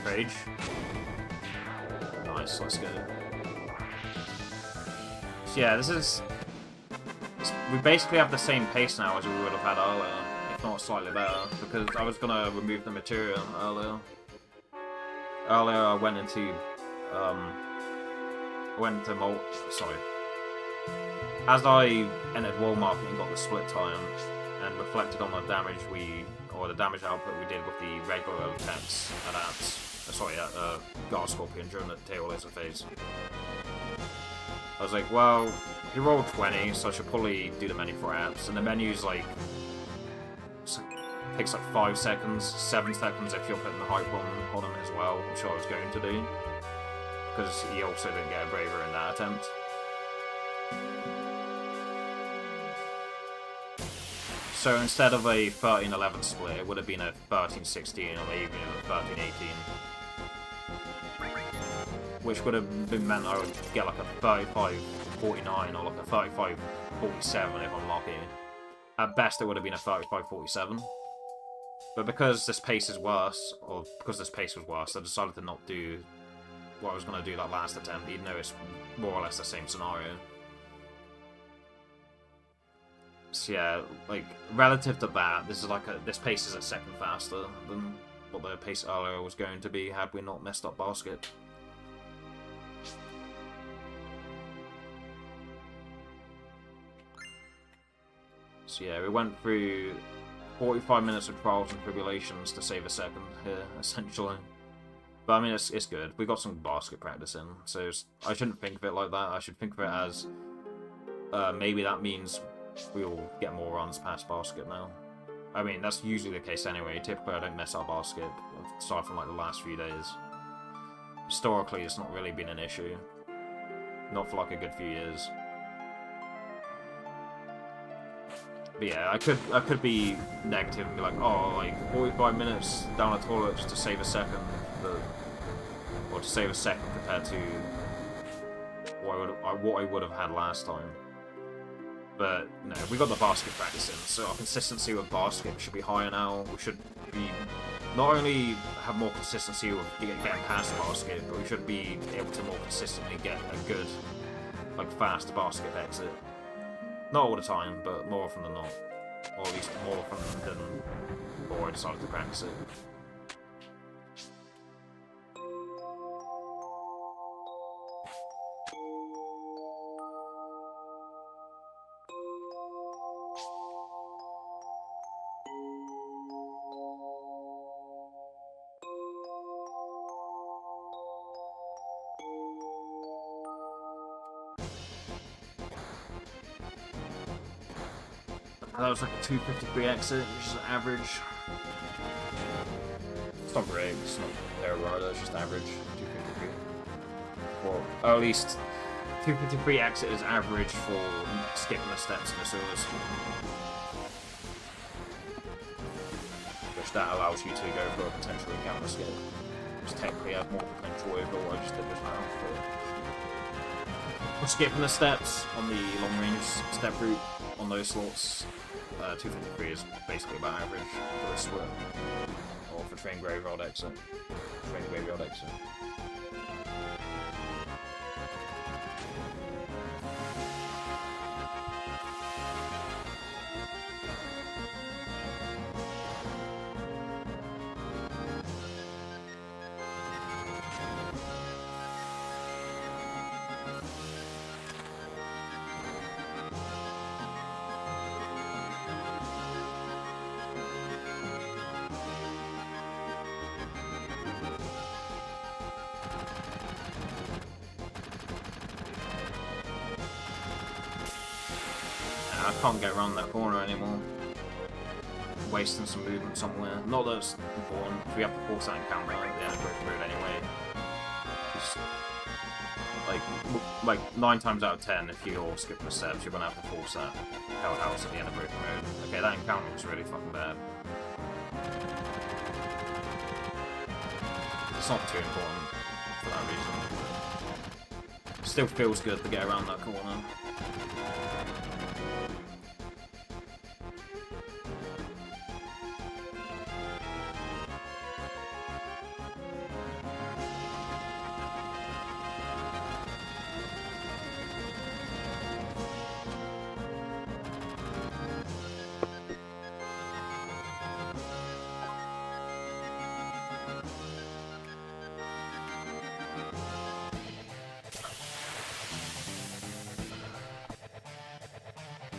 Rage. Nice, let's go. So yeah, this is... We basically have the same pace now as we would have had earlier, if not slightly better, because I was gonna remove the material earlier. Earlier I went into sorry. As I entered Walmart and got the split time and reflected on the damage the damage output we did with the regular attempts at Guard Scorpion during the tail laser phase. I was like, well, he rolled 20, so I should probably do the menu for apps, and the menu's like takes like 5 seconds, 7 seconds if you're putting the hype on him as well, which I was going to do. Because he also didn't get a braver in that attempt. So instead of a 13-11 split, it would have been a 13-16 or maybe a 13-18. Which would have been meant I would get like a 35-49 or like a 35-47 if I'm lucky. At best it would have been a 35-47. But because this pace is worse, or because this pace was worse, I decided to not do what I was going to do that last attempt, even though it's more or less the same scenario. So yeah, like, relative to that, this pace is a second faster than what the pace earlier was going to be had we not messed up basket. So yeah, we went through 45 minutes of trials and tribulations to save a second here, essentially. But I mean, it's good. We got some basket practice in, so I shouldn't think of it like that. I should think of it as maybe that means we'll get more runs past basket now. I mean, that's usually the case anyway. Typically, I don't mess up basket, aside from like the last few days. Historically, it's not really been an issue. Not for like a good few years. But yeah, I could be negative and be like, oh, like 45 minutes down a toilet just to save a second, but, or to save a second compared to what I would have had last time. But no, we got the basket practice in, so our consistency with basket should be higher now. We should be not only have more consistency with getting past basket, but we should be able to more consistently get a good, like, fast basket exit. Not all the time, but more often than not. Or at least more often than before I decided to practice it. That was like a 253 exit, which is average. It's not great, it's not terrible either, it's just average. 253. Or at least 253 exit is average for skipping the steps in the sewers. Which that allows you to go for a potential encounter skip. Which technically has more potential over what I just did just now. For skipping the steps on the long range step route on those slots, 253 is basically about average for a split. Or for train graveyard exit. Train graveyard exit. I can't get around that corner anymore. Wasting some movement somewhere. Not that it's important, we have to force that encounter at the end of Broken Road anyway. Just, like 9 times out of 10, if you're skipping the steps, you're gonna have to force that Hell House at the end of Broken Road. Okay, that encounter was really fucking bad. It's not too important for that reason. Still feels good to get around that corner.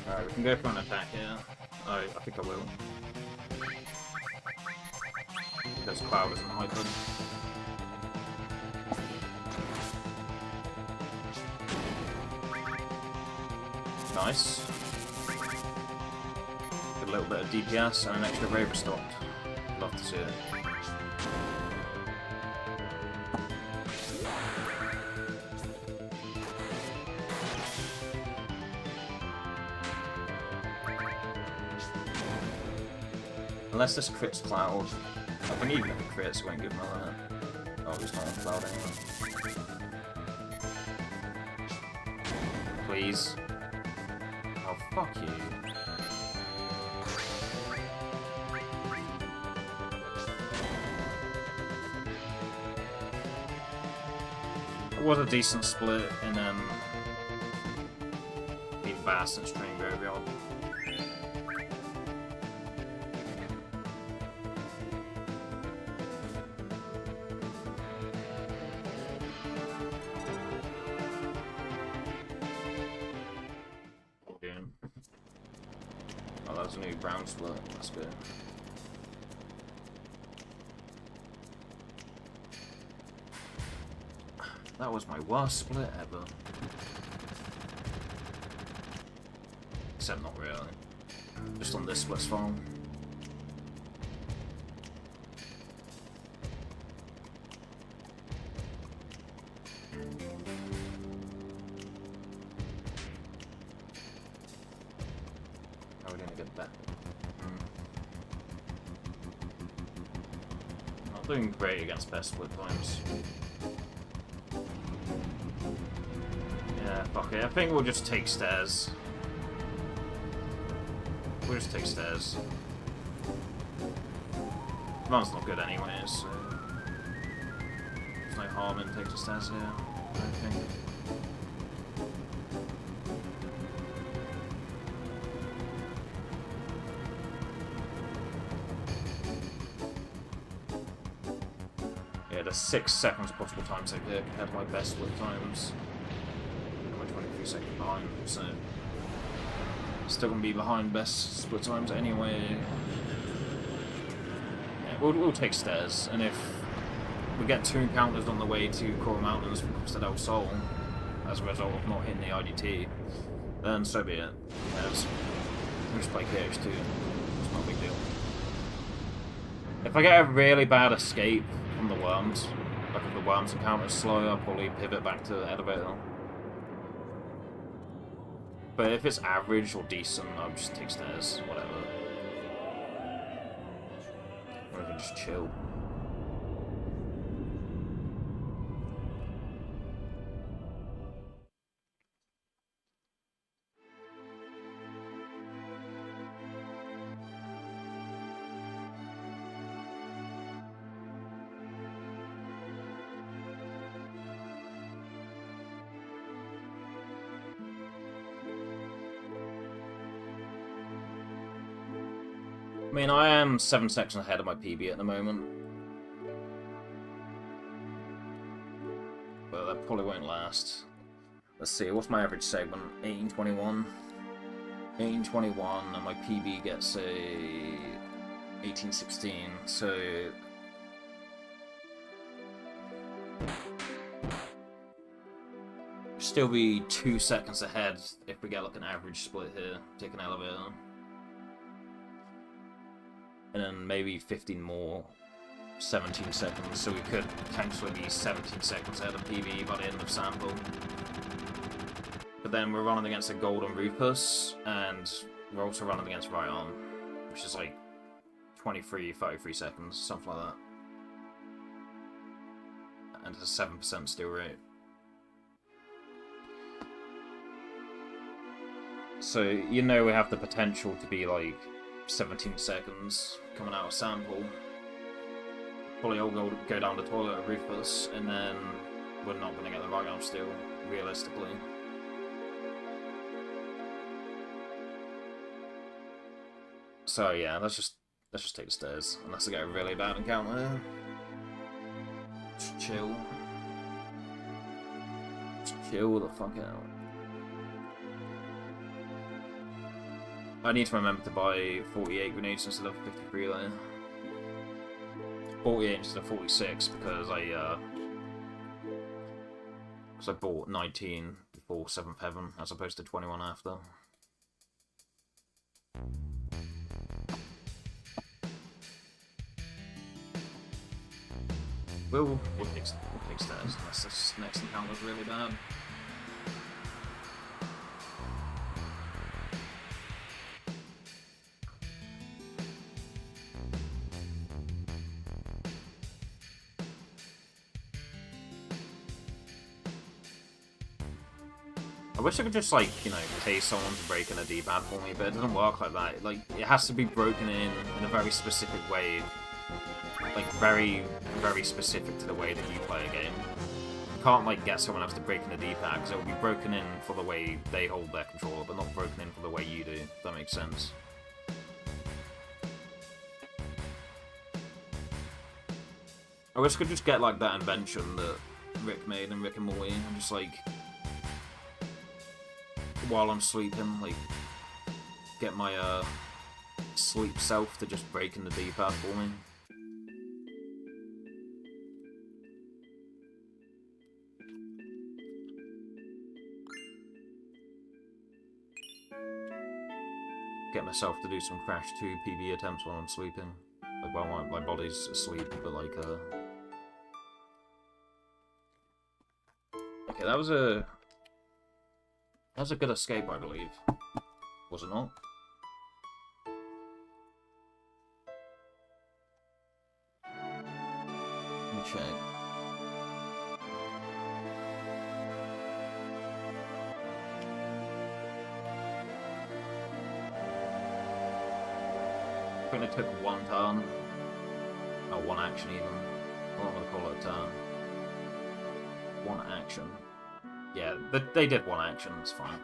Alright, we can go for an attack here. I think I will. Because Cloud isn't hyper. Nice. Get a little bit of DPS and an extra Raver stocked. Love to see it. Unless this crits Cloud. I think even if it crits, it won't give him a limit. Oh, he's not on Cloud anymore. Please. Oh, fuck you. It was a decent split in the Bastard's Train Graveyard. Oh, that was a new brown split. That's good. That was my worst split ever. Except not really. Just on this split's fine. How are we doing to get back? Not doing great against best split times. Yeah, fuck it. I think we'll just take stairs. We'll just take stairs. Run's not good anyway, so there's no harm in taking the stairs here, I don't think. Yeah, there's 6 seconds possible time save here compared to my best split times. I'm 23 seconds behind, so still gonna be behind best split times anyway. We'll take stairs, and if we get 2 encounters on the way to Coral Mountains from Costa del Sol as a result of not hitting the IDT, then so be it. We'll just play KH2. It's not a big deal. If I get a really bad escape from the worms, like if the worms encounter is slow, I'll probably pivot back to the elevator. But if it's average or decent, I'll just take stairs, whatever. Or I can just chill. I mean, I am 7 seconds ahead of my PB at the moment. But that probably won't last. Let's see, what's my average segment? 1821. 1821, and my PB gets a 1816, so still be 2 seconds ahead if we get like an average split here. Take an elevator. And then maybe 15 more, 17 seconds, so we could potentially be 17 seconds ahead of PB by the end of sample. But then we're running against a Golden Rufus, and we're also running against Right Arm, which is like 23, 33 seconds, something like that. And it's a 7% steal rate. So, you know we have the potential to be like 17 seconds coming out of sample. Probably all go down the toilet at Rufus, and then we're not going to get the right arm steal, realistically. So yeah, let's just take the stairs, unless I get a really bad encounter. Just chill. Just chill the fuck out. I need to remember to buy 48 grenades instead of 53 there. 48 instead of 46 because I bought 19 before 7th Heaven as opposed to 21 after. We'll take stairs unless this next encounter is really bad. I wish I could just, like, you know, pay someone to break in a D-pad for me, but it doesn't work like that. Like, it has to be broken in a very specific way. Like, very, very specific to the way that you play a game. You can't, like, get someone else to break in a D-pad, because it will be broken in for the way they hold their controller, but not broken in for the way you do, if that makes sense. I wish I could just get, like, that invention that Rick made in Rick and Morty, and just, like, while I'm sleeping, like, get my sleep self to just break in the D-pad for me. Get myself to do some Crash 2 PB attempts while I'm sleeping. Like, while my body's asleep, but like, okay, that was a good escape, I believe. Was it not? check. I think they took one turn. Or one action even. I'm not going to call it a turn. One action. Yeah, they did one action, that's fine.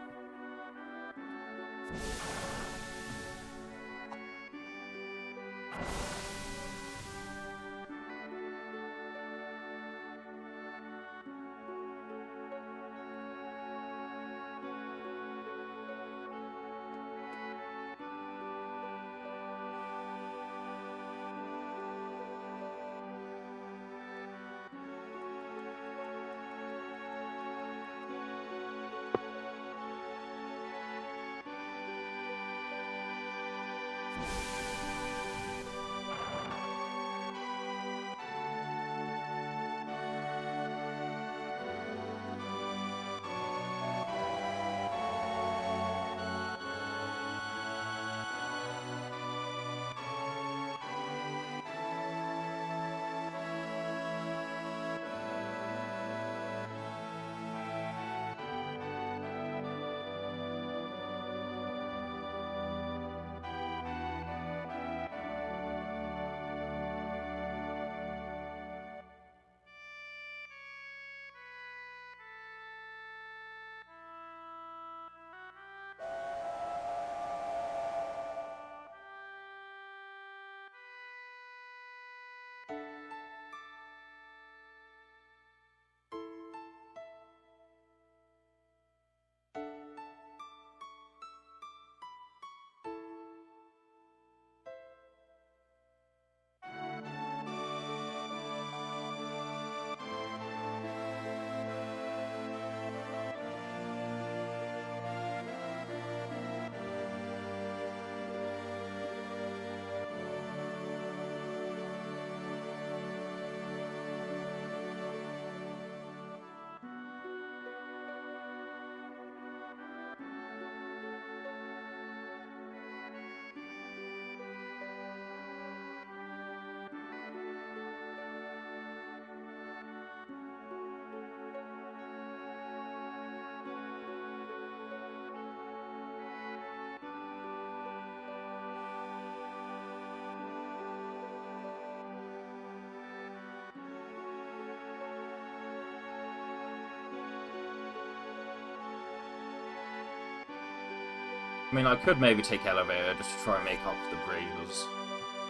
I mean, I could maybe take elevator just to try and make up for the bravers.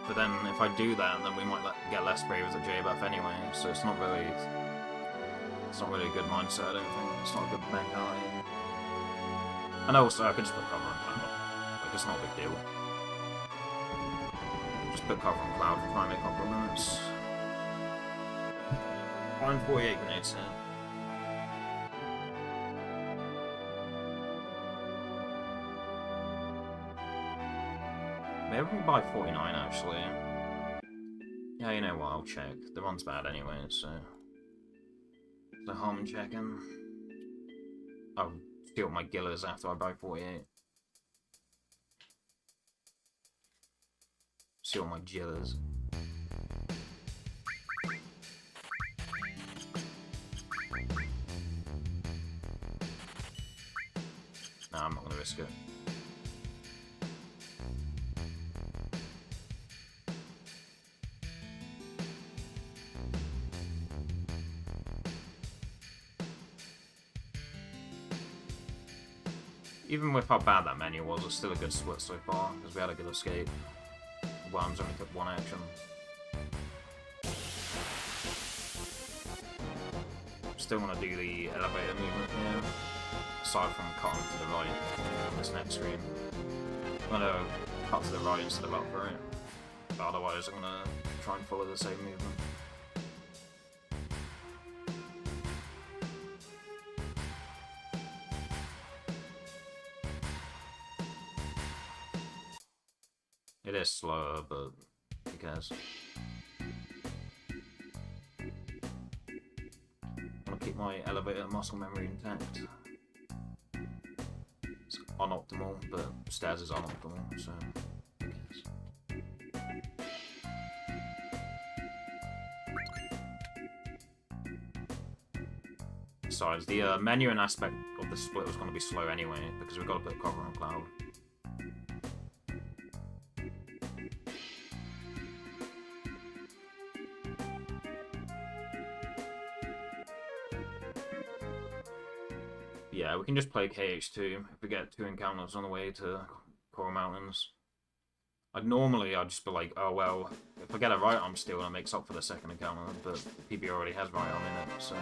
But then, if I do that, then we might get less bravers at J-Buff anyway, so it's not really a good mindset, I don't think. It's not a good mentality. And also, I could just put cover on Cloud. Like, it's not a big deal. Just put cover on Cloud to try and make up the limits. 148 grenades here. Maybe we can buy 49 actually. Yeah, you know what, I'll check. The run's bad anyway, so... The harm in checking. I'll steal my Gillers after I buy 48. Steal my Gillers. Nah, I'm not gonna risk it. Even with how bad that menu was, it's still a good split so far, because we had a good escape. Worms only took one action. Still want to do the elevator movement here, aside from cutting to the right on this next screen. I'm going to cut to the right instead of up for it, but otherwise I'm going to try and follow the same movement. It is slower, but who cares? I want to keep my elevator muscle memory intact. It's unoptimal, but stairs is unoptimal, so who cares? Besides, the menuing aspect of the split was going to be slow anyway, because we've got to put cover on Cloud. Yeah, we can just play KH2 if we get 2 encounters on the way to Coral Mountains. Normally I'd just be like, oh well, if I get a right arm steal, it makes up for the second encounter, but PB already has right arm in it, so...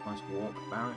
Nice walk, Barrett.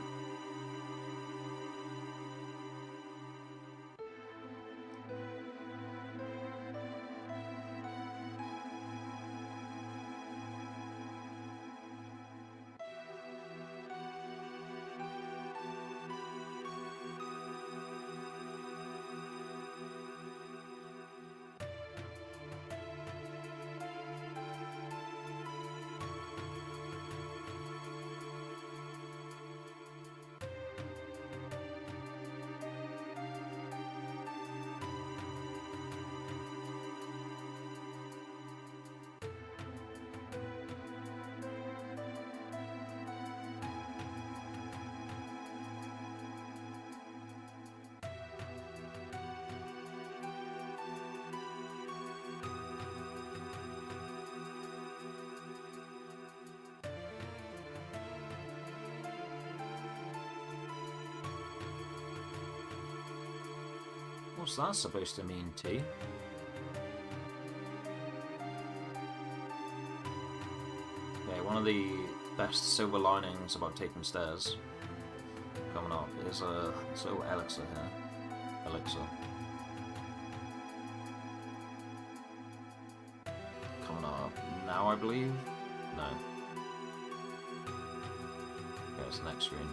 What's that supposed to mean, T? Okay, one of the best silver linings about taking stairs coming up is a little elixir here. Elixir. Coming up. Now I believe. No. Yeah, it's the next screen.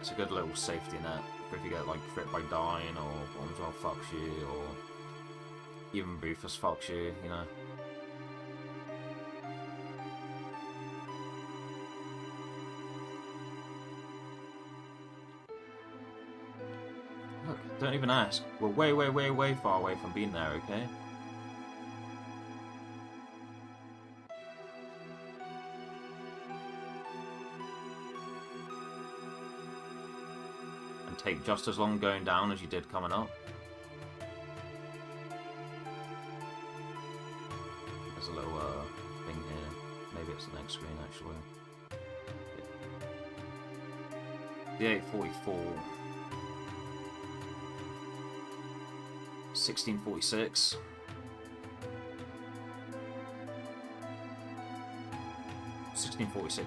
It's a good little safety net for if you get like crit by dying, or Bombshell fucks you, or even Rufus fucks you, you know. Look, don't even ask. We're way, way, way, way far away from being there, okay? And take just as long going down as you did coming up. There's a little thing here. Maybe it's the next screen, actually. The 844. 1646.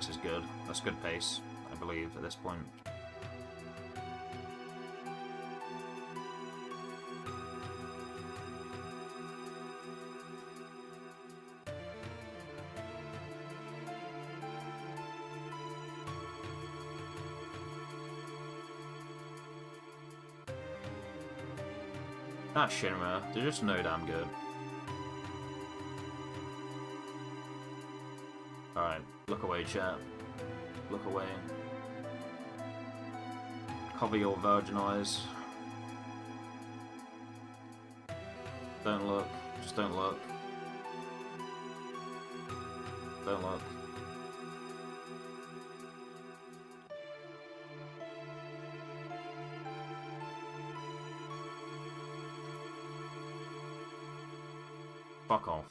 Is good. That's good pace, I believe, at this point. That Shinra, they're just no damn good. Alright, look away, chat. Look away. Cover your virgin eyes. Don't look. Just don't look. Don't look. Fuck off.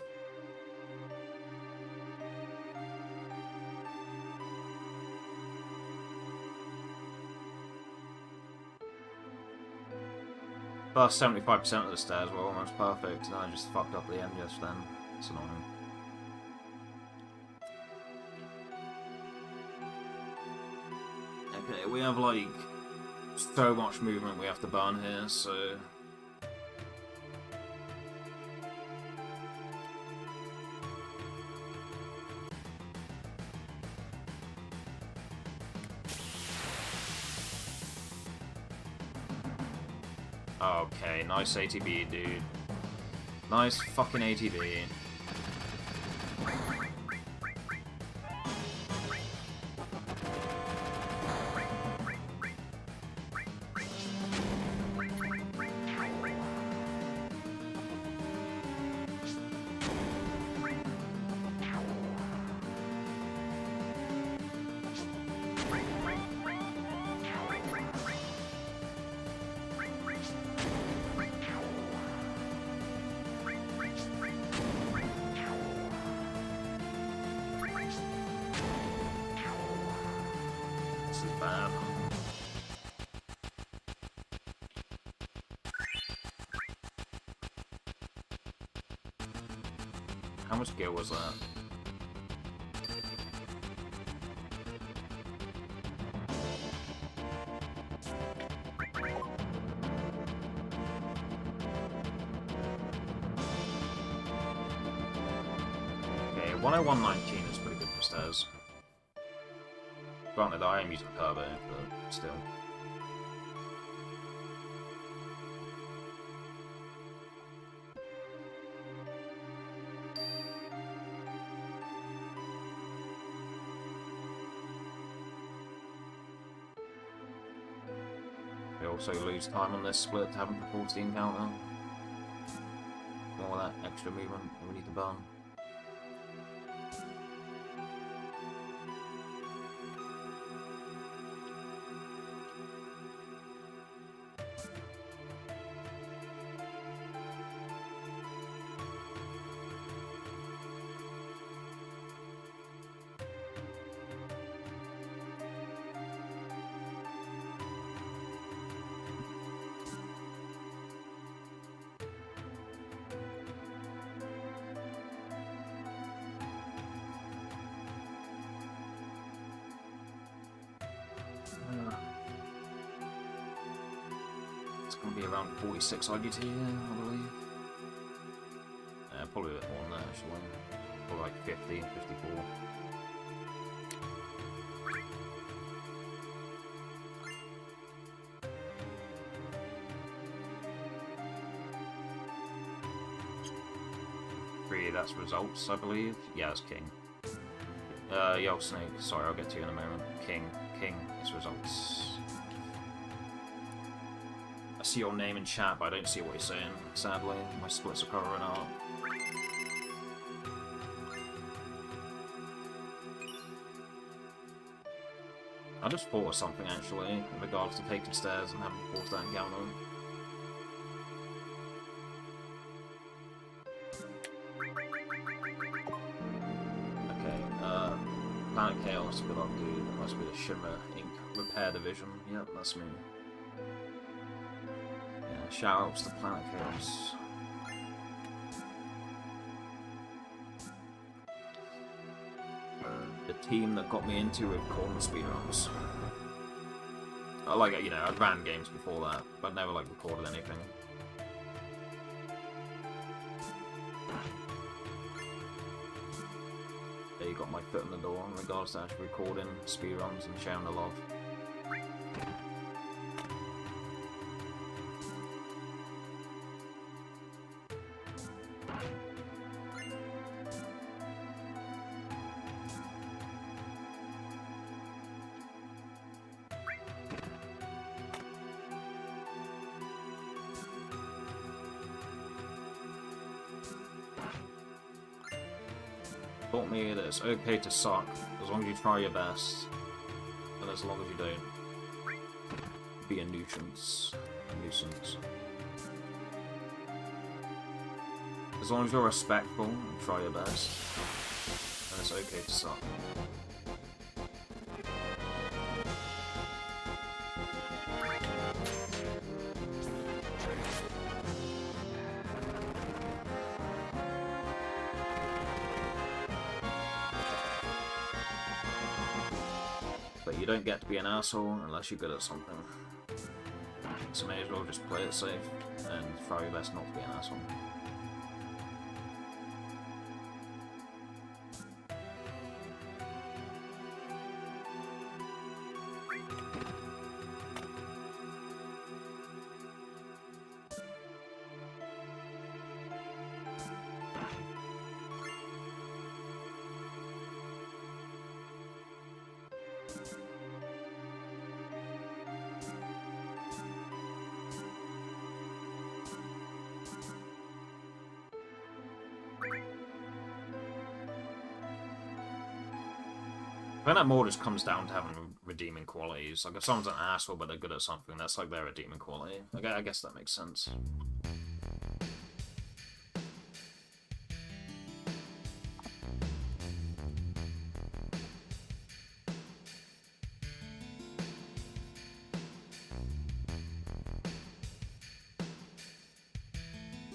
First 75% of the stairs were almost perfect, and I just fucked up the end just then. It's annoying. Okay, we have like so much movement we have to burn here, so... Okay, nice ATB, dude. Nice fucking ATB. Bad. How much gear was that? Okay, 101.19 is pretty good for stairs. Granted, I am using turbo, but still. We also lose time on this split to having the 14 counter. More of that extra movement that we need to burn. It's going to be around 46 IDT here, I believe. actually. Or like 50, 54. That's results, I believe. Yeah, it's king. Yo, Snake. Sorry, I'll get to you in a moment. King. King is results. I see your name in chat, but I don't see what you're saying. Sadly, my splits are covering up. I just thought of something, actually, in regards to taking stairs and having to force that encounter. Planet Chaos, good luck, dude. That must be the Shimmer Ink Repair Division. Yep, that's me. Yeah, shoutouts to Planet Chaos. The team that got me into with corner speedruns. Like, you know, I'd ran games before that, but never, like, recorded anything. You got my foot in the door in regards to actually recording speedruns and sharing the love. Taught me that it's okay to suck as long as you try your best, and as long as you don't be a nuisance. As long as you're respectful and try your best, then it's okay to suck. But you don't get to be an asshole unless you're good at something. So may as well just play it safe and try your best not to be an asshole. I think that more just comes down to having redeeming qualities. Like, if someone's an asshole but they're good at something, that's like their redeeming quality. Like, I guess that makes sense.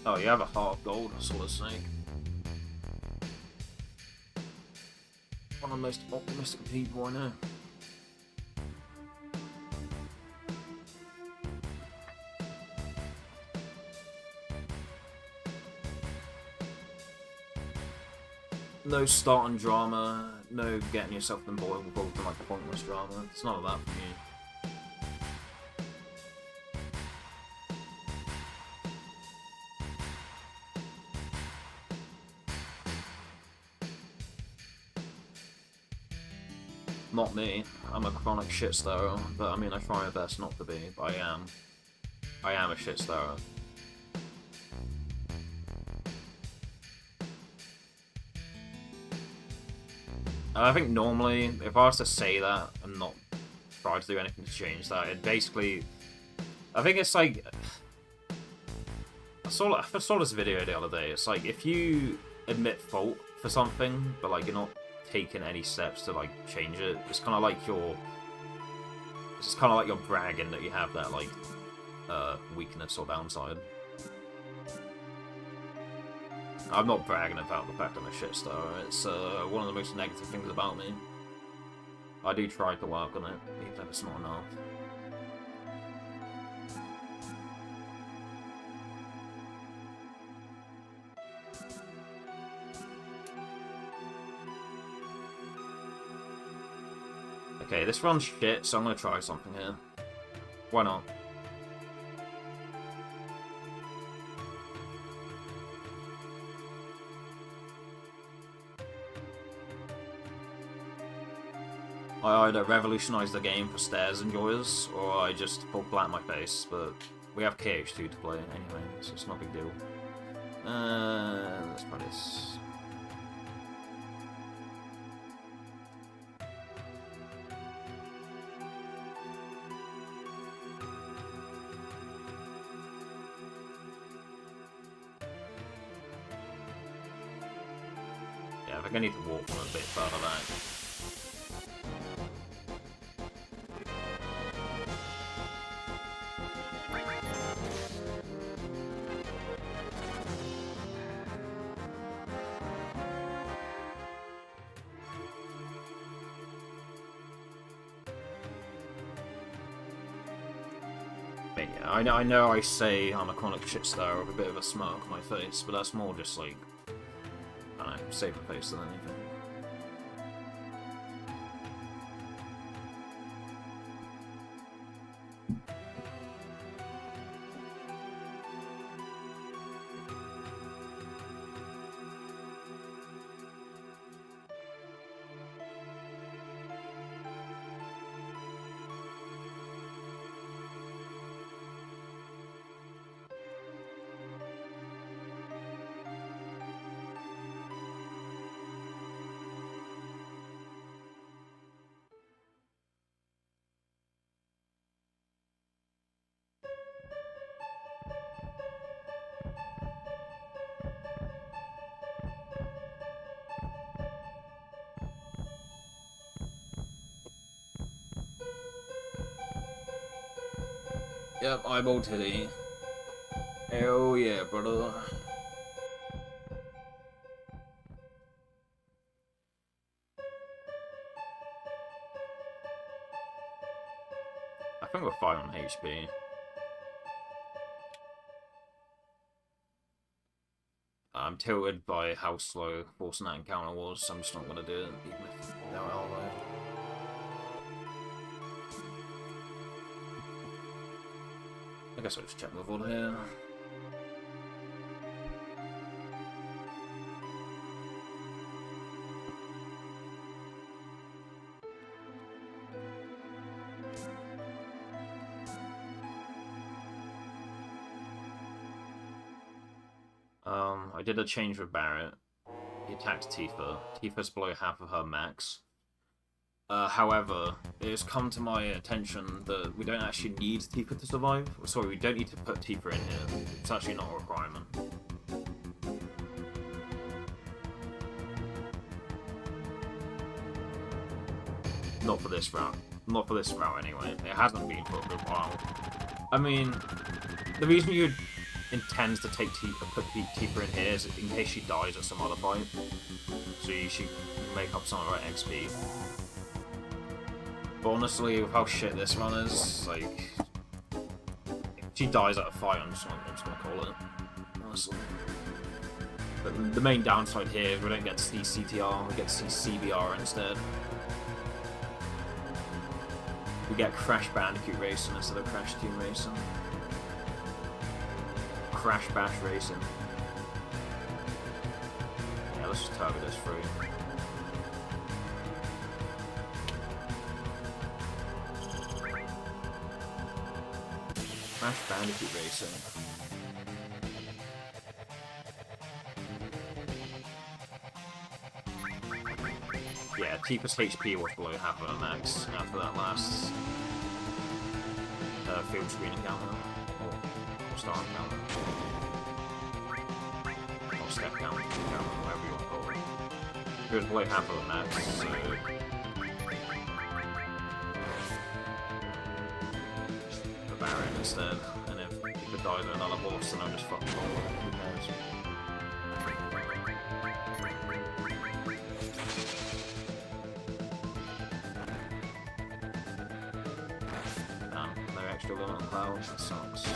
Oh, you have a heart of gold, Solid Snake. One of the most optimistic people I know. No starting drama, no getting yourself involved in like pointless drama. It's none of that for me. Not me. I'm a chronic shit stirrer, but I mean, I try my best not to be, but I am. I am a shit stirrer. I think normally, if I was to say that and not try to do anything to change that, it basically... I think it's like... I saw this video the other day. It's like, if you admit fault for something, but like you're not taking any steps to like change it, it's kind of like you're bragging that you have that like weakness or downside. I'm not bragging about the fact I'm a shit star. It's one of the most negative things about me. I do try to work on it, even if it's not enough. Okay, this run's shit, so I'm gonna try something here. Why not? I either revolutionise the game for stairs enjoyers, or I just fall flat in my face, but we have KH2 to play anyway, so it's not a big deal. Let's try this. Yeah, I think I need to walk a bit further back. Yeah, I know I say I'm a chronic shitstar with a bit of a smirk on my face, but that's more just like, I don't know, save the face than anything. Yep, eyeball titty. Oh yeah, brother. I think we're fine on HP. I'm tilted by how slow forcing that encounter was, so I'm just not gonna do it, even if they're all right. I guess I'll just check my order here. I did a change with Barret. He attacked Tifa. Tifa's below half of her max. However, it has come to my attention that we don't actually need Tifa to survive. Sorry, we don't need to put Tifa in here. It's actually not a requirement. Not for this route. Not for this route, anyway. It hasn't been for a good while. I mean, the reason you'd intend to take put Tifa in here is in case she dies at some other fight. So she can make up some of her XP. But honestly, with how shit this run is, like, if she dies at a fight, I'm just gonna call it. Honestly. But the main downside here is we don't get to see CTR, we get to see CBR instead. We get Crash Bandicoot Racing instead of Crash Team Racing. Crash Bash Racing. Yeah, let's just target this through. Crash Bandicoot Racing. Yeah, Tifa's HP was below half of her max after that last field screen encounter. Or star encounter. Or step encounter, whatever you want to call it. It was below half of her max, so... the Baron instead. And if Tifa dies at another boss, then I'm just fucking rolling. Who knows? Extra limit on clouds, that sucks. That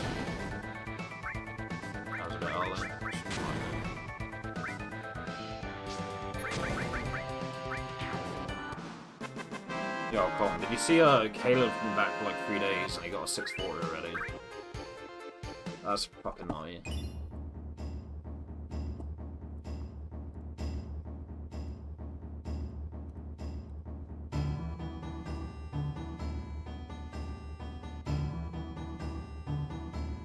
was a bit early. Yo, Colin, did you see Caleb from back for like 3 days and he got a 640 already? That's fucking naughty.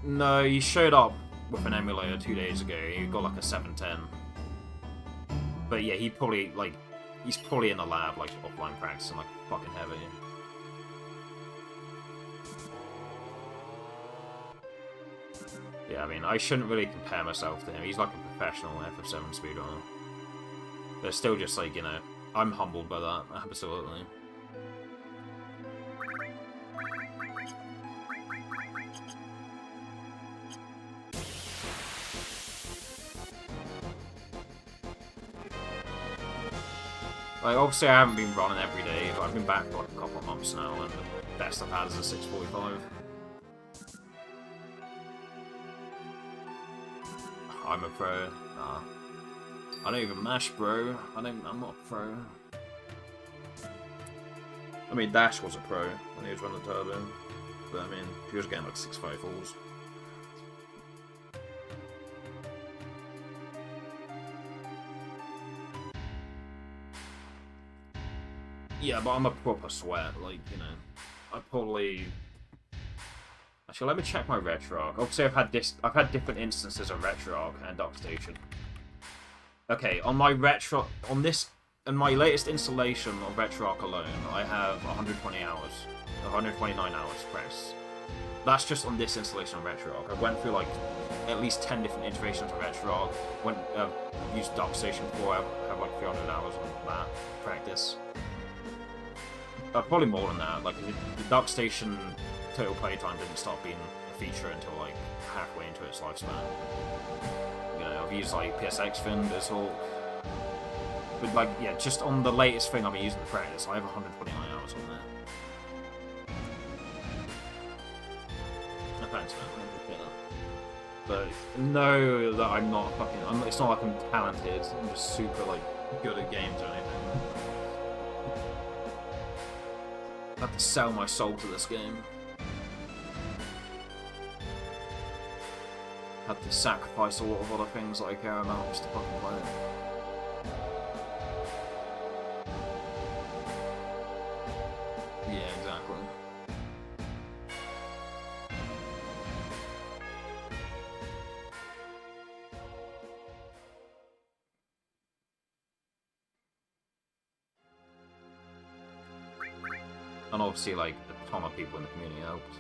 No, he showed up with an emulator 2 days ago. He got like a 710. But yeah, he's probably in the lab, like offline practicing like fucking heavy. Yeah, I mean, I shouldn't really compare myself to him. He's like a professional FF7 speedrunner. But still just like, you know, I'm humbled by that, absolutely. Like, obviously I haven't been running every day, but I've been back for like a couple of months now, and the best I've had is a 645. I'm a pro. Nah. I don't even mash, bro. I'm not a pro. I mean, Dash was a pro when he was running the turbo. But I mean, he was getting like 654s. Yeah, but I'm a proper sweat, like, you know. I probably... Actually, let me check my RetroArch. Obviously, I've had different instances of RetroArch and DuckStation. Okay, on my in my latest installation of RetroArch alone, I have 120 hours, 129 hours press. That's just on this installation of RetroArch. I went through like at least 10 different iterations of RetroArch. Used DuckStation before. I have like 300 hours on that practice. Probably more than that. Like the DuckStation total playtime didn't start being a feature until like halfway into its lifespan. You know, I've used like PSX-VII, BizHawk, but like yeah, just on the latest thing I've been using to practice, I have 129 hours on there. No thanks, man. But know that I'm not fucking. It's not like I'm talented. I'm just super like good at games or anything. I have to sell my soul to this game. I have to sacrifice a lot of other things that I care about just to fucking play it. Yeah, exactly. And obviously, like, a ton of people in the community helped.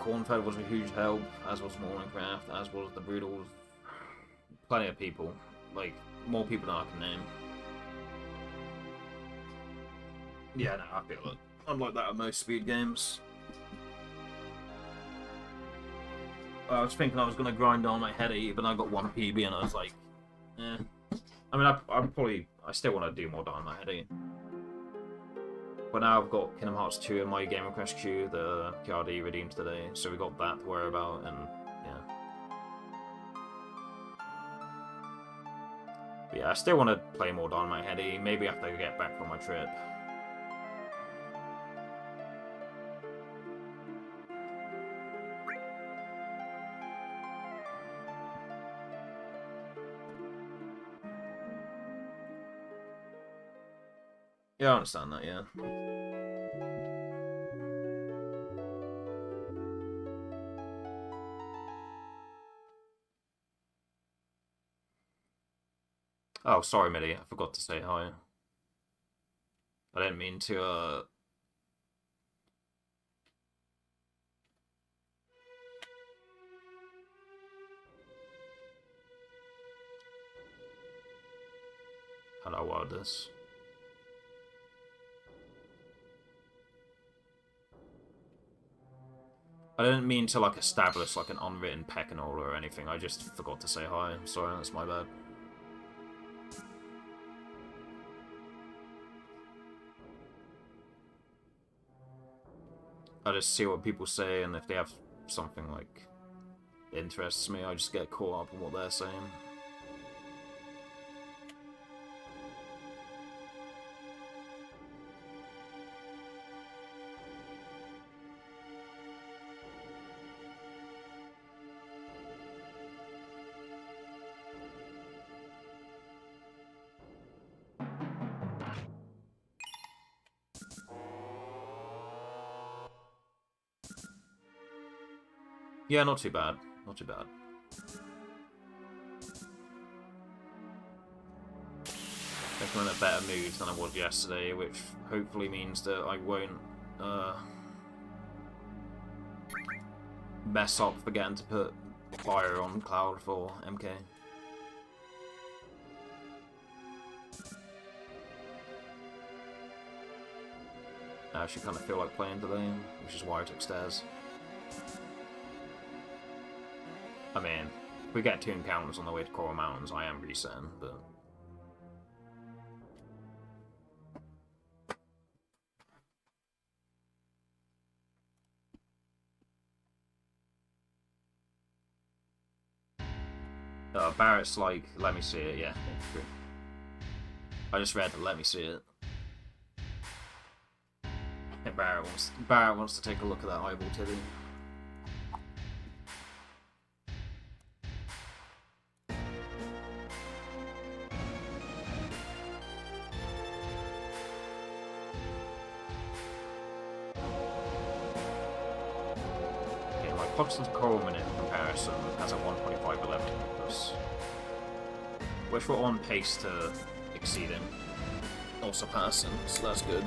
Cornfed was a huge help, as was Morningcraft, as was the Broodals. Plenty of people. Like, more people than I can name. Yeah, no, I feel it. I'm like that at most speed games. I was thinking I was going to grind on my heady, but I got 1 PB and I was like, eh. I mean, I still want to do more Dynamite Heady. But now I've got Kingdom Hearts 2 in my Game Request queue, the PRD redeemed today, so we got that to worry about, and yeah. But yeah, I still want to play more Dynamite Heady, maybe after I get back from my trip. Yeah, I understand that, yeah. Oh, sorry, Millie, I forgot to say hi. I didn't mean to, how do I word this? I didn't mean to, like, establish, like, an unwritten pecking order or anything. I just forgot to say hi. I'm sorry, that's my bad. I just see what people say, and if they have something, like, interests me, I just get caught up in what they're saying. Yeah, not too bad. Not too bad. I'm in a better mood than I was yesterday, which hopefully means that I won't mess up forgetting to put fire on Cloud for MK. I actually kind of feel like playing today, which is why I took stairs. I mean, if we get 2 encounters on the way to Coral Mountains, I am resetting, but... Barrett's like, let me see it, yeah, true. I just read the let me see it. Yeah, Barrett wants to take a look at that eyeball titty. Constant Coral Minute comparison has a 125/11 plus, which we're on pace to exceeding or surpassing, so that's good.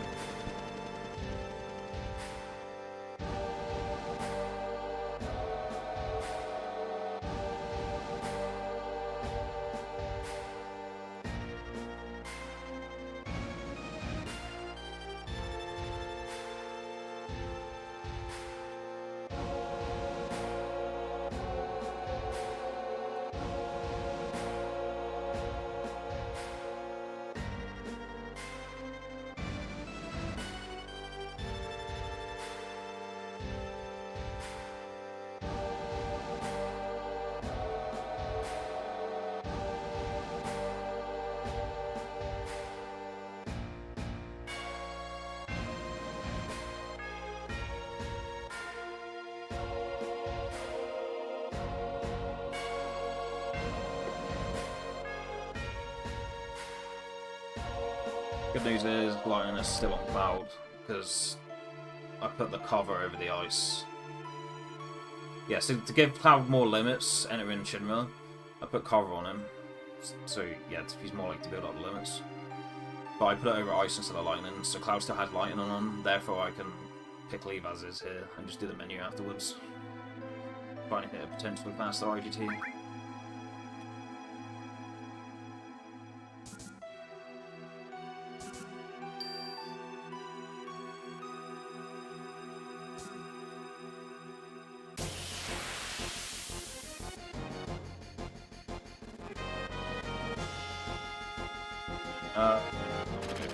Good news is, Lightning is still on Cloud, because I put the cover over the ice. Yeah, so to give Cloud more limits, entering Shinra, I put cover on him. So, yeah, he's more likely to build up the limits. But I put it over ice instead of Lightning, so Cloud still has Lightning on him, therefore I can pick Leave as is here, and just do the menu afterwards. Trying to hit a potentially faster IGT.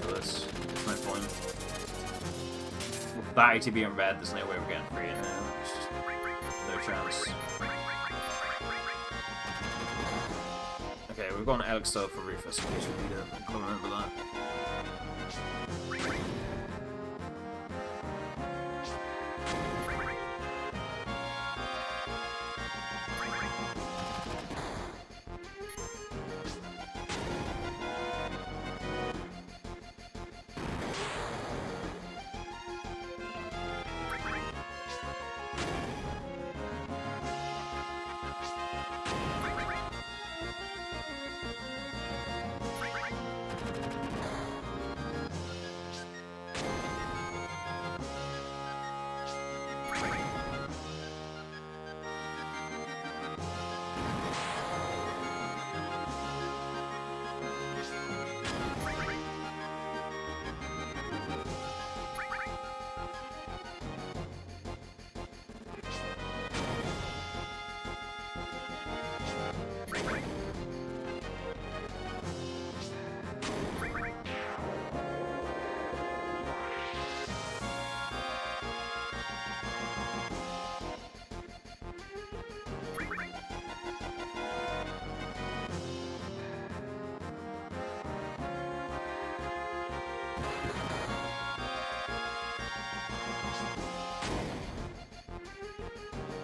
For this. There's no point. With that ATB in red, there's no way we're getting free in here. No chance. Okay, we've got an Elixir for Rufus in case we need it. I can't remember that.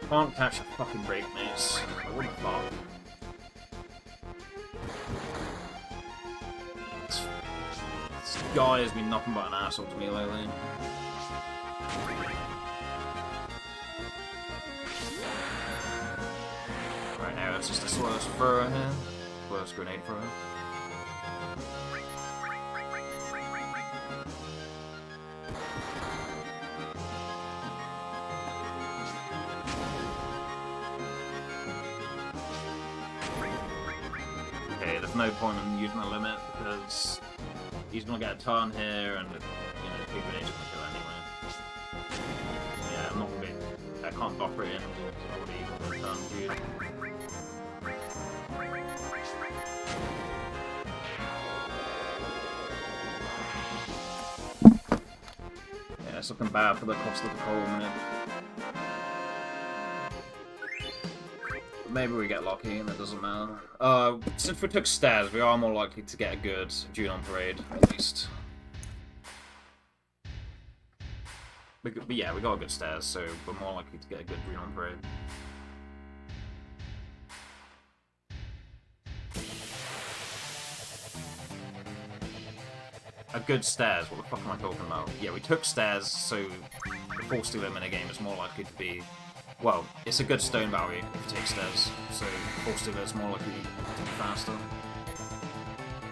Can't catch a fucking break, mates. What the fuck? This guy has been nothing but an asshole to me lately. That's just the slowest thrower here. Slowest grenade thrower. Okay, there's no point in using a limit because he's gonna get a turn here and, you know, 2 grenades are gonna kill anyway. Yeah, I'm not gonna be. I can't buffer it in, it's already got a turn viewed. Yeah, it's looking bad for the cost of the coal minute. Maybe we get lucky and it doesn't matter. Since we took stairs, we are more likely to get a good June on Parade, at least. But yeah, we got a good stairs, so we're more likely to get a good June on Parade. A good stairs? What the fuck am I talking about? Yeah, we took stairs, so the force to limit in a game is more likely to be... Well, it's a good stone value if you take stairs, so force to limit is more likely to be faster.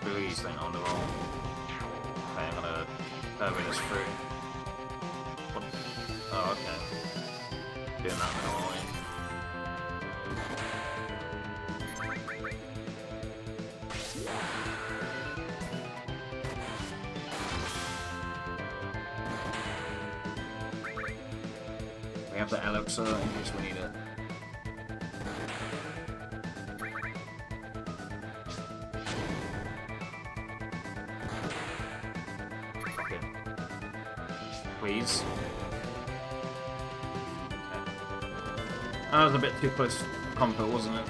Please don't underroll. Okay, I'm gonna survey this through. Oh, okay. Doing that now, aren't we? We have the elixir in case we need it. Okay. Please. That was a bit too close to comfort, wasn't it?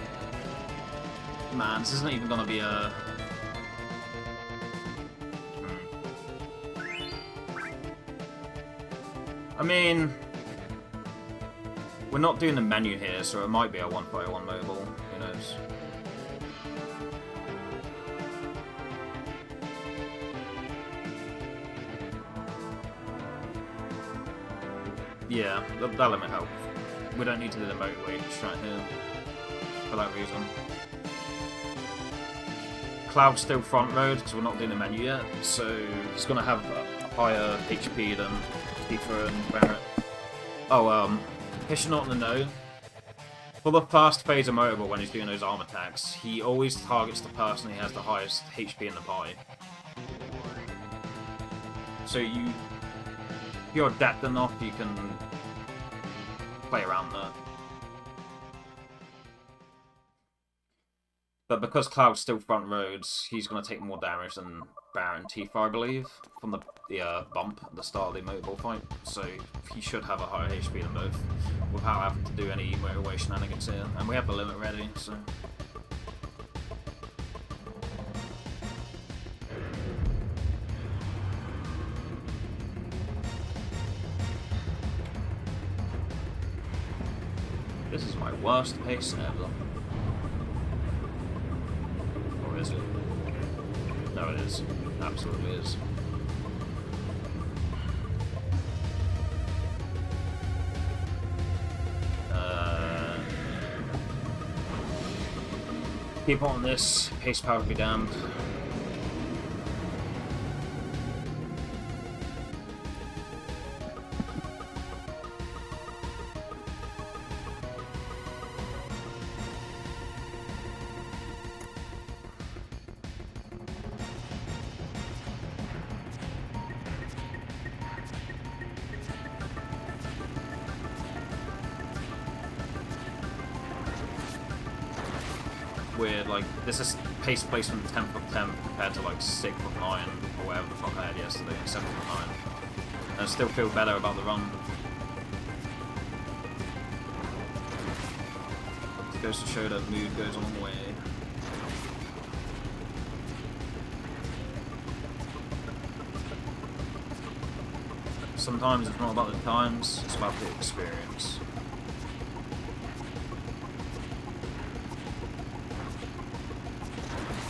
Man, this isn't even gonna be a... I mean... We're not doing the menu here, so it might be a 1x1 mobile. Who knows? Yeah, that'll limit help. We don't need to do the motorway right here for that reason. Cloud's still front road because we're not doing the menu yet, so he's gonna have a higher HP than Tifa and Barrett. Oh, Fisher not in the know. For the first phase of Motable, when he's doing those arm attacks, he always targets the person who has the highest HP in the party. So if you're adept enough, you can play around that. But because Cloud's still front roads, he's going to take more damage than Barrett and Tifa, I believe, from the bump at the start of the mobile fight. So he should have a higher HP than both, without having to do any motorway shenanigans here. And we have the limit ready, so... This is my worst pace ever. Or is it? No, it is. Absolutely is. Keep on this. Pace power be damned. Weird, like, this is pace placement 10th of 10 compared to like 6th of 9 or whatever the fuck I had yesterday, 7th of 9. And I still feel better about the run. It goes to show that mood goes a long way. Sometimes it's not about the times, it's about the experience.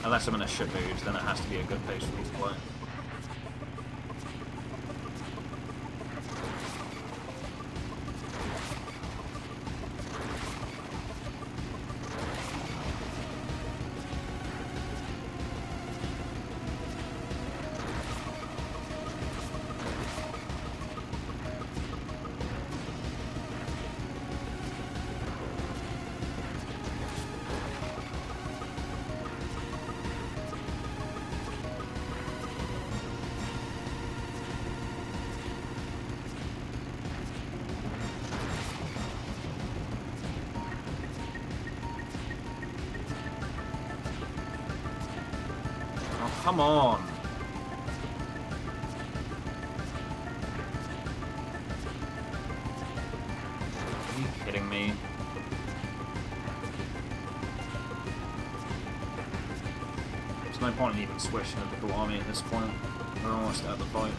Unless I'm in a shit mood, then it has to be a good pace for me to play. Come on! Are you kidding me? There's no point in even switching to the full army at this point. We're almost at the fight.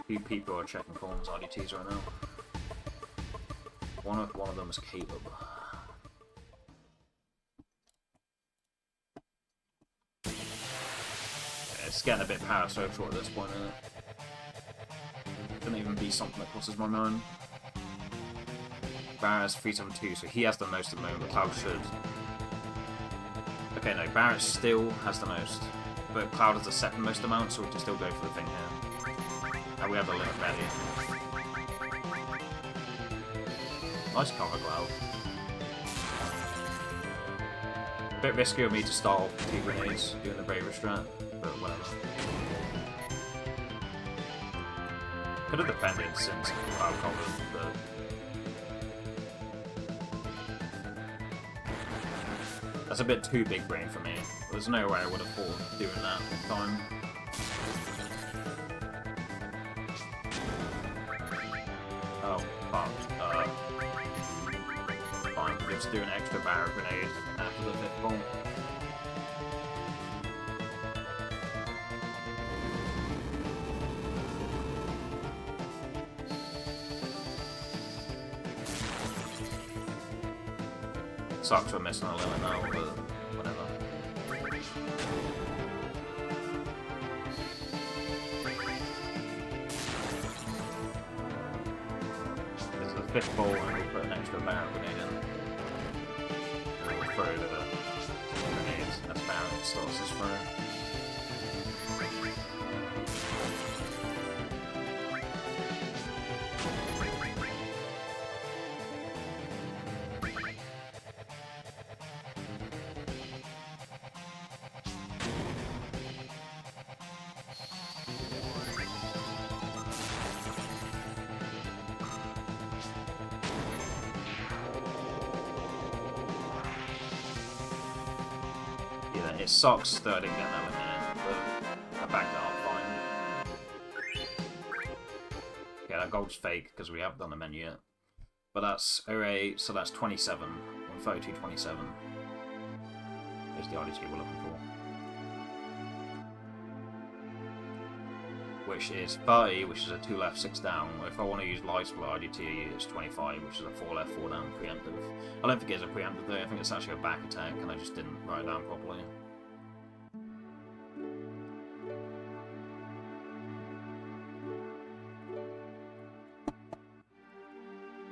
Few people are checking Colin's IDTs right now. One of them is Caleb. Yeah, it's getting a bit power social at this point, isn't it? Couldn't even be something that crosses my mind. Barrett's 372, so he has the most at the moment, but Cloud should. Okay, no, Barrett still has the most, but Cloud has the second most amount, so we can still go for the thing here. And we have a limit value. Nice cover, Cloud. A bit risky of me to start off with 2 grenades, doing the bravery strat, but whatever. Could have defended since Cloud covered, but... That's a bit too big brain for me. There's no way I would have thought of doing that in time. Oh, fuck. Fine, let's do an extra barrel grenade after the 5th ball. Sucks we're missing a limit now, but whatever. This is the 5th ball, and we'll put an extra barrel grenade in. And we'll throw the grenades as Barrett starts his throw. It sucks that I didn't get that limit in, but I backed that up fine. Yeah, that gold's fake because we haven't done the menu yet. But that's 08, so that's 27. 132.27 is the IDT we're looking for. Which is 30, which is a 2 left, 6 down. If I want to use light split IDT, it's 25, which is a 4 left, 4 down preemptive. I don't think it's a preemptive though, I think it's actually a back attack, and I just didn't write it down properly.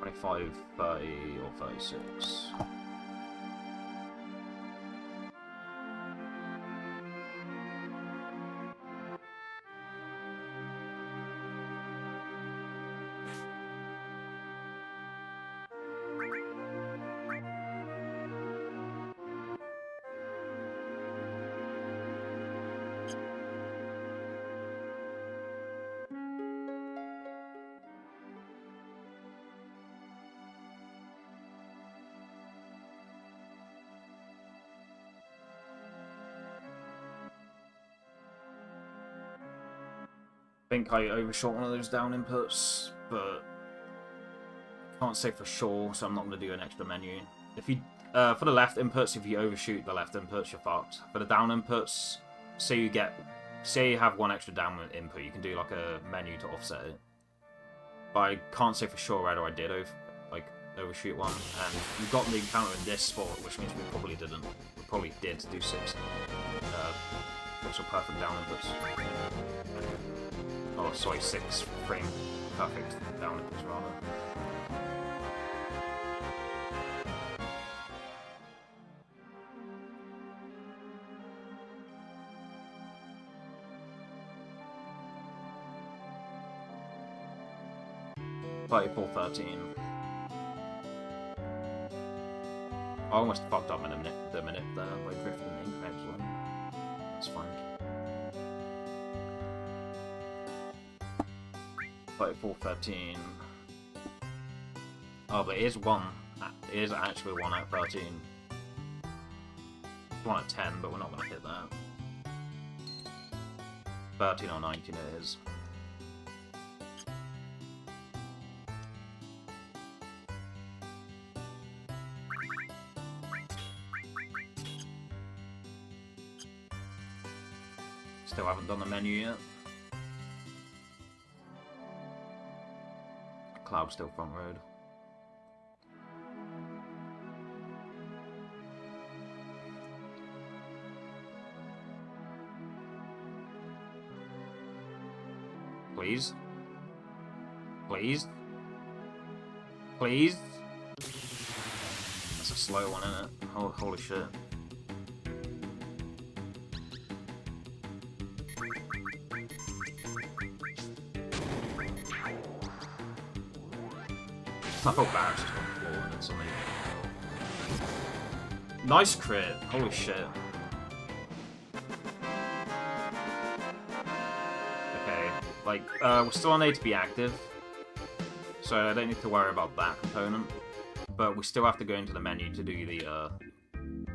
$25, 30, or 36. I think I overshot one of those down inputs, but can't say for sure, so I'm not going to do an extra menu. If you for the left inputs, if you overshoot the left inputs, you're fucked. For the down inputs, say you have one extra down input, you can do like a menu to offset it. But I can't say for sure whether I did overshoot one, and we got the encounter in this spot, which means we probably didn't. We probably did do 6 pixel perfect down inputs. Oh, sorry, 6 frame perfect down inputs rather. $34.13. I almost fucked up the minute there by drifting incorrectly. That's fine. 34-13. Oh, but it is one. It is actually 1 out of 13. 1 out of 10, but we're not going to hit that. 13 or 19 it is. Still haven't done the menu yet. Cloud still front road. Please? Please? Please? That's a slow one, isn't it? Oh, holy shit. I thought Barrett's just got floor and something. Nice crit! Holy shit. Okay, like, we're still on A to be active, so I don't need to worry about that component, but we still have to go into the menu to do the,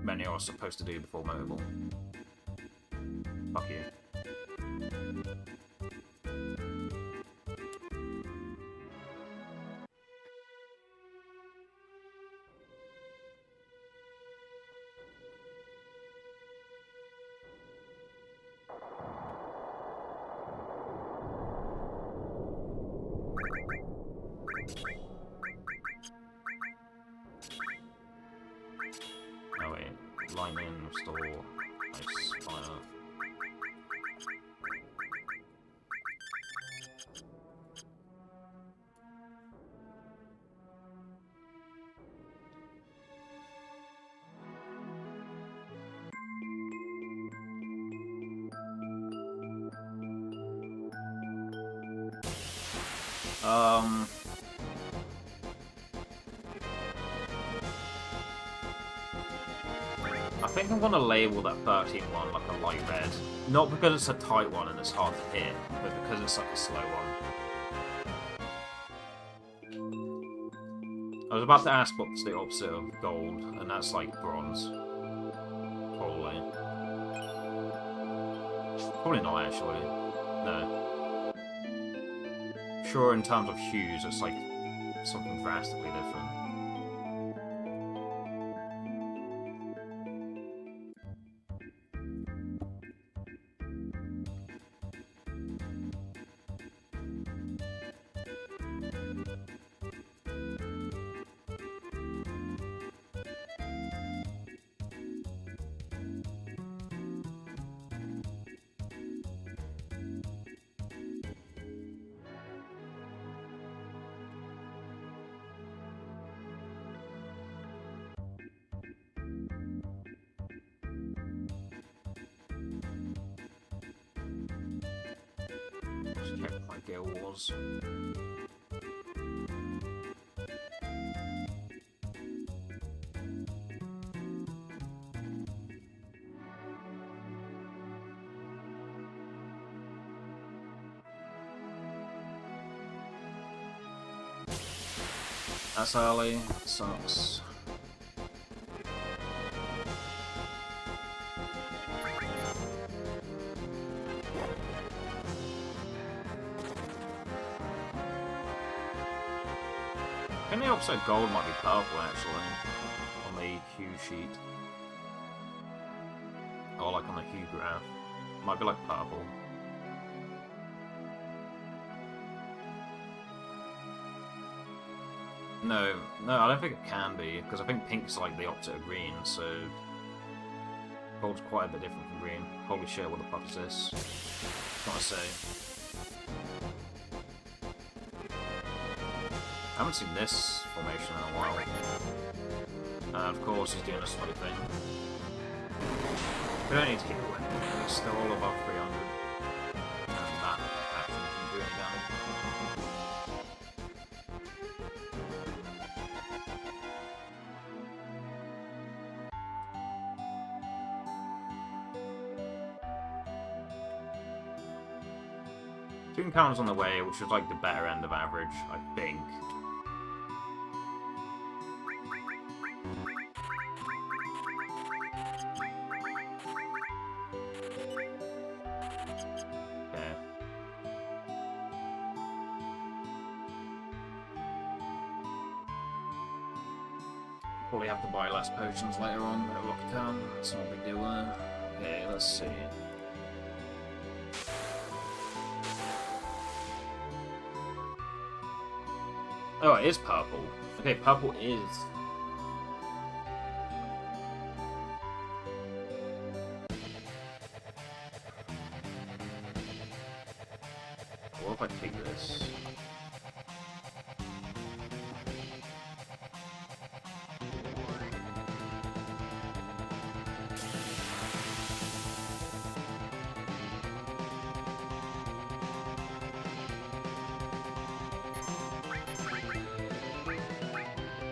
menu I was supposed to do before mobile. Fuck you. Oh wait, lightning, restore, ice, fire. I think I'm gonna label that 13 one like a light red. Not because it's a tight one and it's hard to hit, but because it's like a slow one. I was about to ask what's the opposite of gold, and that's like bronze. Probably. Probably not actually. No. Sure, in terms of hues, it's like something drastically different. Check my gear wars. That's early. Sucks. I think the opposite gold might be purple, actually, on the hue sheet. Or like on the hue graph. Might be like purple. No, I don't think it can be, because I think pink's like the opposite of green, so gold's quite a bit different from green. Holy shit, what the fuck is this? What to say. I haven't seen this formation in a while. And of course he's doing a slow thing. We don't need to heal anymore, it's still all above 300. And that action doesn't do any damage. Boon Counter's on the way, which is like the better end of average, I think. Okay. Probably have to buy less potions later on at Rocky Town. That's not a big deal there. Okay, let's see. Oh, it is purple. Okay, purple is. What if I take this?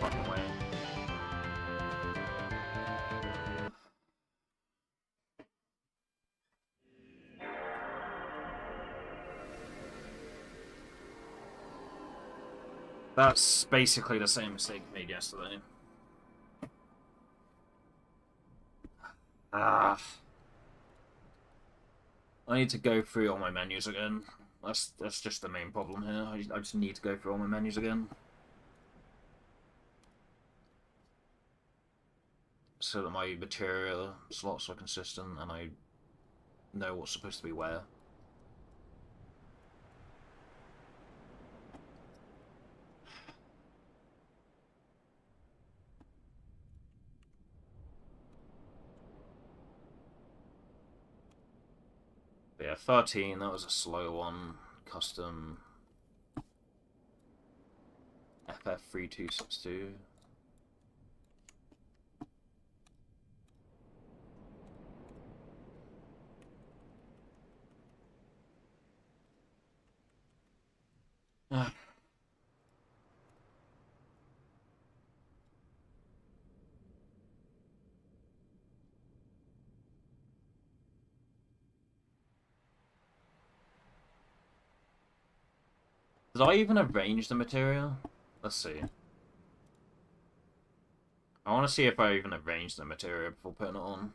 Fucking way. That's basically the same mistake I made yesterday. Ah. I need to go through all my menus again. That's just the main problem here. I just need to go through all my menus again. So that my material slots are consistent and I know what's supposed to be where. But yeah, 13, that was a slow one. Custom FF3262. Did I even arrange the material? Let's see. I want to see if I even arranged the material before putting it on.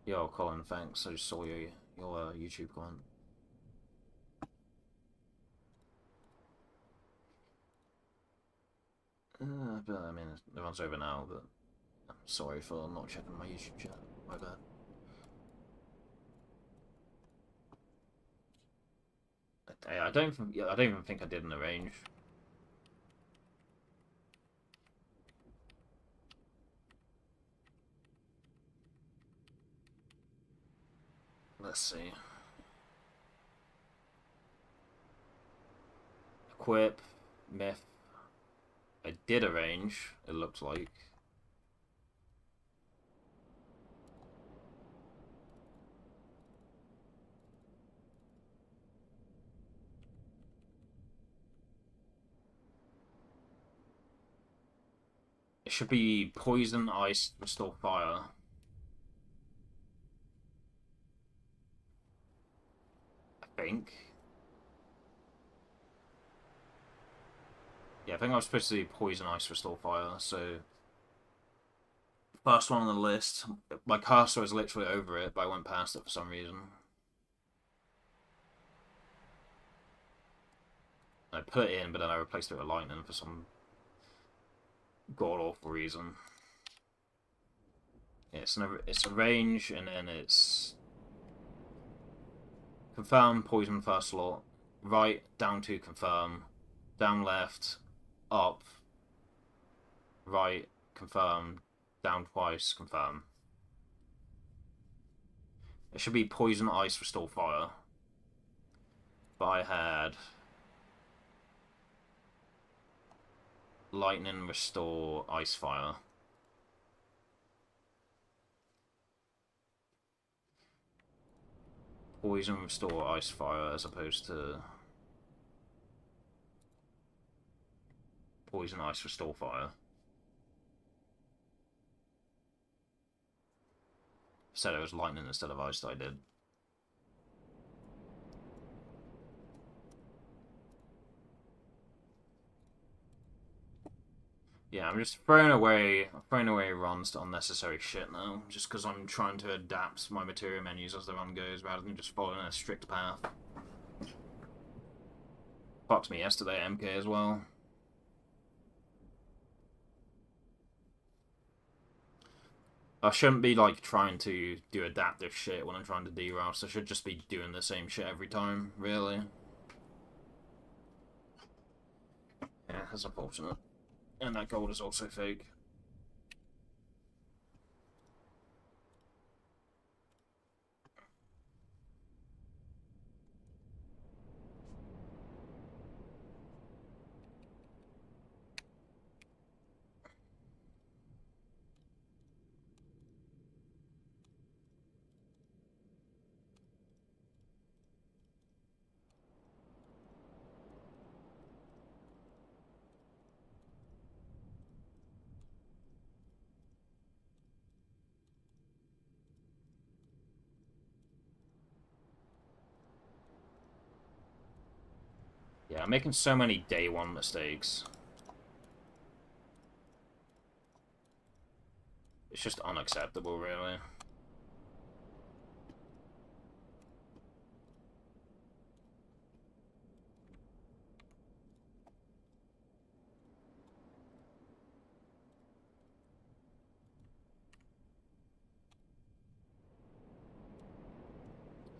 Yo, Colin, thanks. I just saw your YouTube comment. But I mean, the run's over now, but I'm sorry for not checking my YouTube chat. My bad. I don't even think I did an arrange. Let's see. Equip, myth. I did arrange, it looked like. It should be poison, ice, restore fire. I think. Yeah, I think I was supposed to do poison, ice, restore fire, so... First one on the list. My cursor was literally over it, but I went past it for some reason. I put it in, but then I replaced it with lightning for some god-awful reason. Yeah, it's a range, and then it's... Confirm, poison first slot. Right, down 2, confirm. Down left, up. Right, confirm. Down twice, confirm. It should be poison, ice, restore fire. But I had... lightning, restore, ice, fire. Poison, restore, ice, fire, as opposed to... poison, ice, restore, fire. Said it was lightning instead of ice that I did. Yeah, I'm just throwing away runs to unnecessary shit now, just because I'm trying to adapt my material menus as the run goes, rather than just following a strict path. Fucked me yesterday at MK as well. I shouldn't be, like, trying to do adaptive shit when I'm trying to deroute. I should just be doing the same shit every time, really. Yeah, that's unfortunate. And that gold is also fake. Yeah, I'm making so many day one mistakes. It's just unacceptable, really.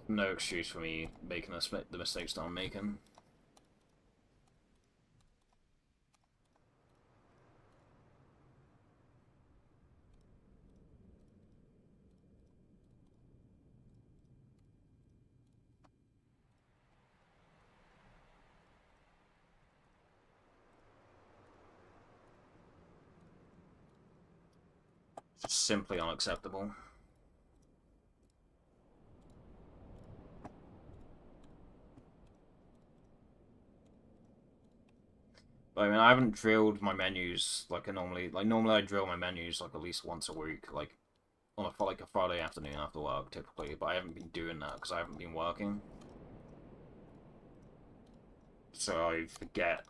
No excuse for me making the mistakes that I'm making. It's just simply unacceptable. I mean, I haven't drilled my menus like I normally. Like normally, I drill my menus like at least once a week, like on a Friday afternoon after work, typically. But I haven't been doing that because I haven't been working, so I forget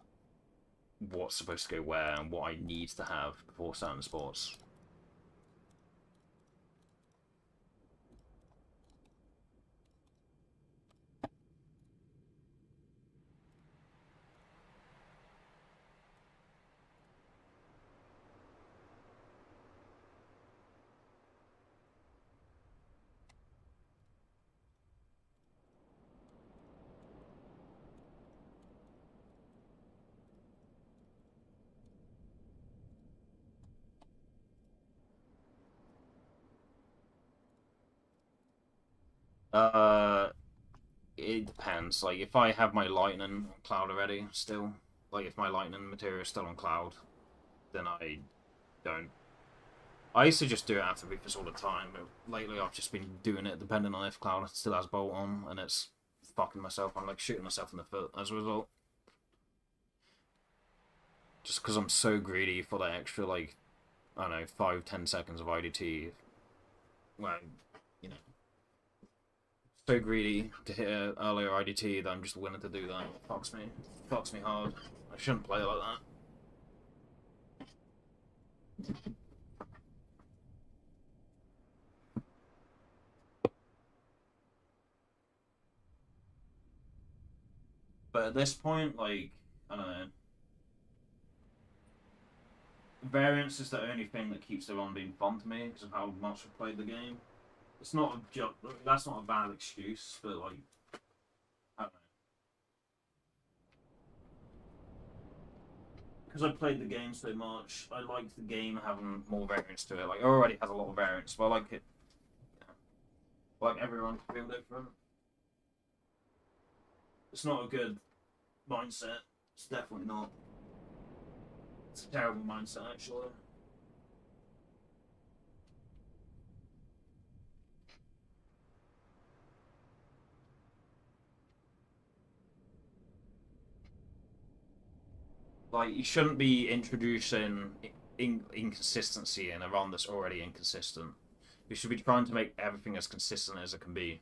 what's supposed to go where and what I need to have before certain sports. Uh, it depends. Like if I have my lightning on cloud already, still, like if my lightning material is still on cloud, then I don't. I used to just do it after Reapers all the time, but lately I've just been doing it depending on if Cloud still has Bolt on, and it's fucking myself. I'm like shooting myself in the foot as a result. Just because I'm so greedy for that extra, like, I don't know, 5-10 seconds of IDT. Well, you know, so greedy to hit an earlier IDT that I'm just willing to do that. It fucks me. It fucks me hard. I shouldn't play like that. But at this point, like, I don't know. Variance is the only thing that keeps the run being fun to me because of how much I've played the game. It's not a that's not a valid excuse, but like I don't know. Because I played the game so much, I like the game having more variance to it. Like it already has a lot of variance, but I like it. Like everyone to feel different. It's not a good mindset. It's definitely not. It's a terrible mindset actually. Like you shouldn't be introducing inconsistency in a run that's already inconsistent. You should be trying to make everything as consistent as it can be.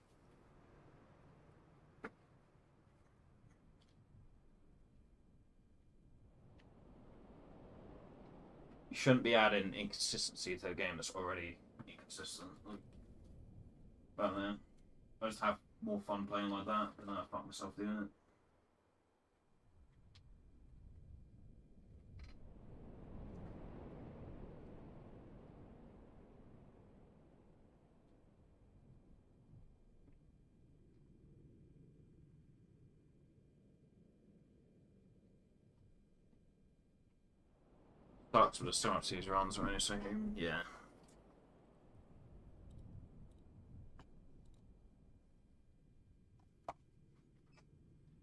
You shouldn't be adding inconsistency to a game that's already inconsistent. Like, but man, I just have more fun playing like that than I fuck myself doing it. Sucks with the start of these runs or anything. Yeah.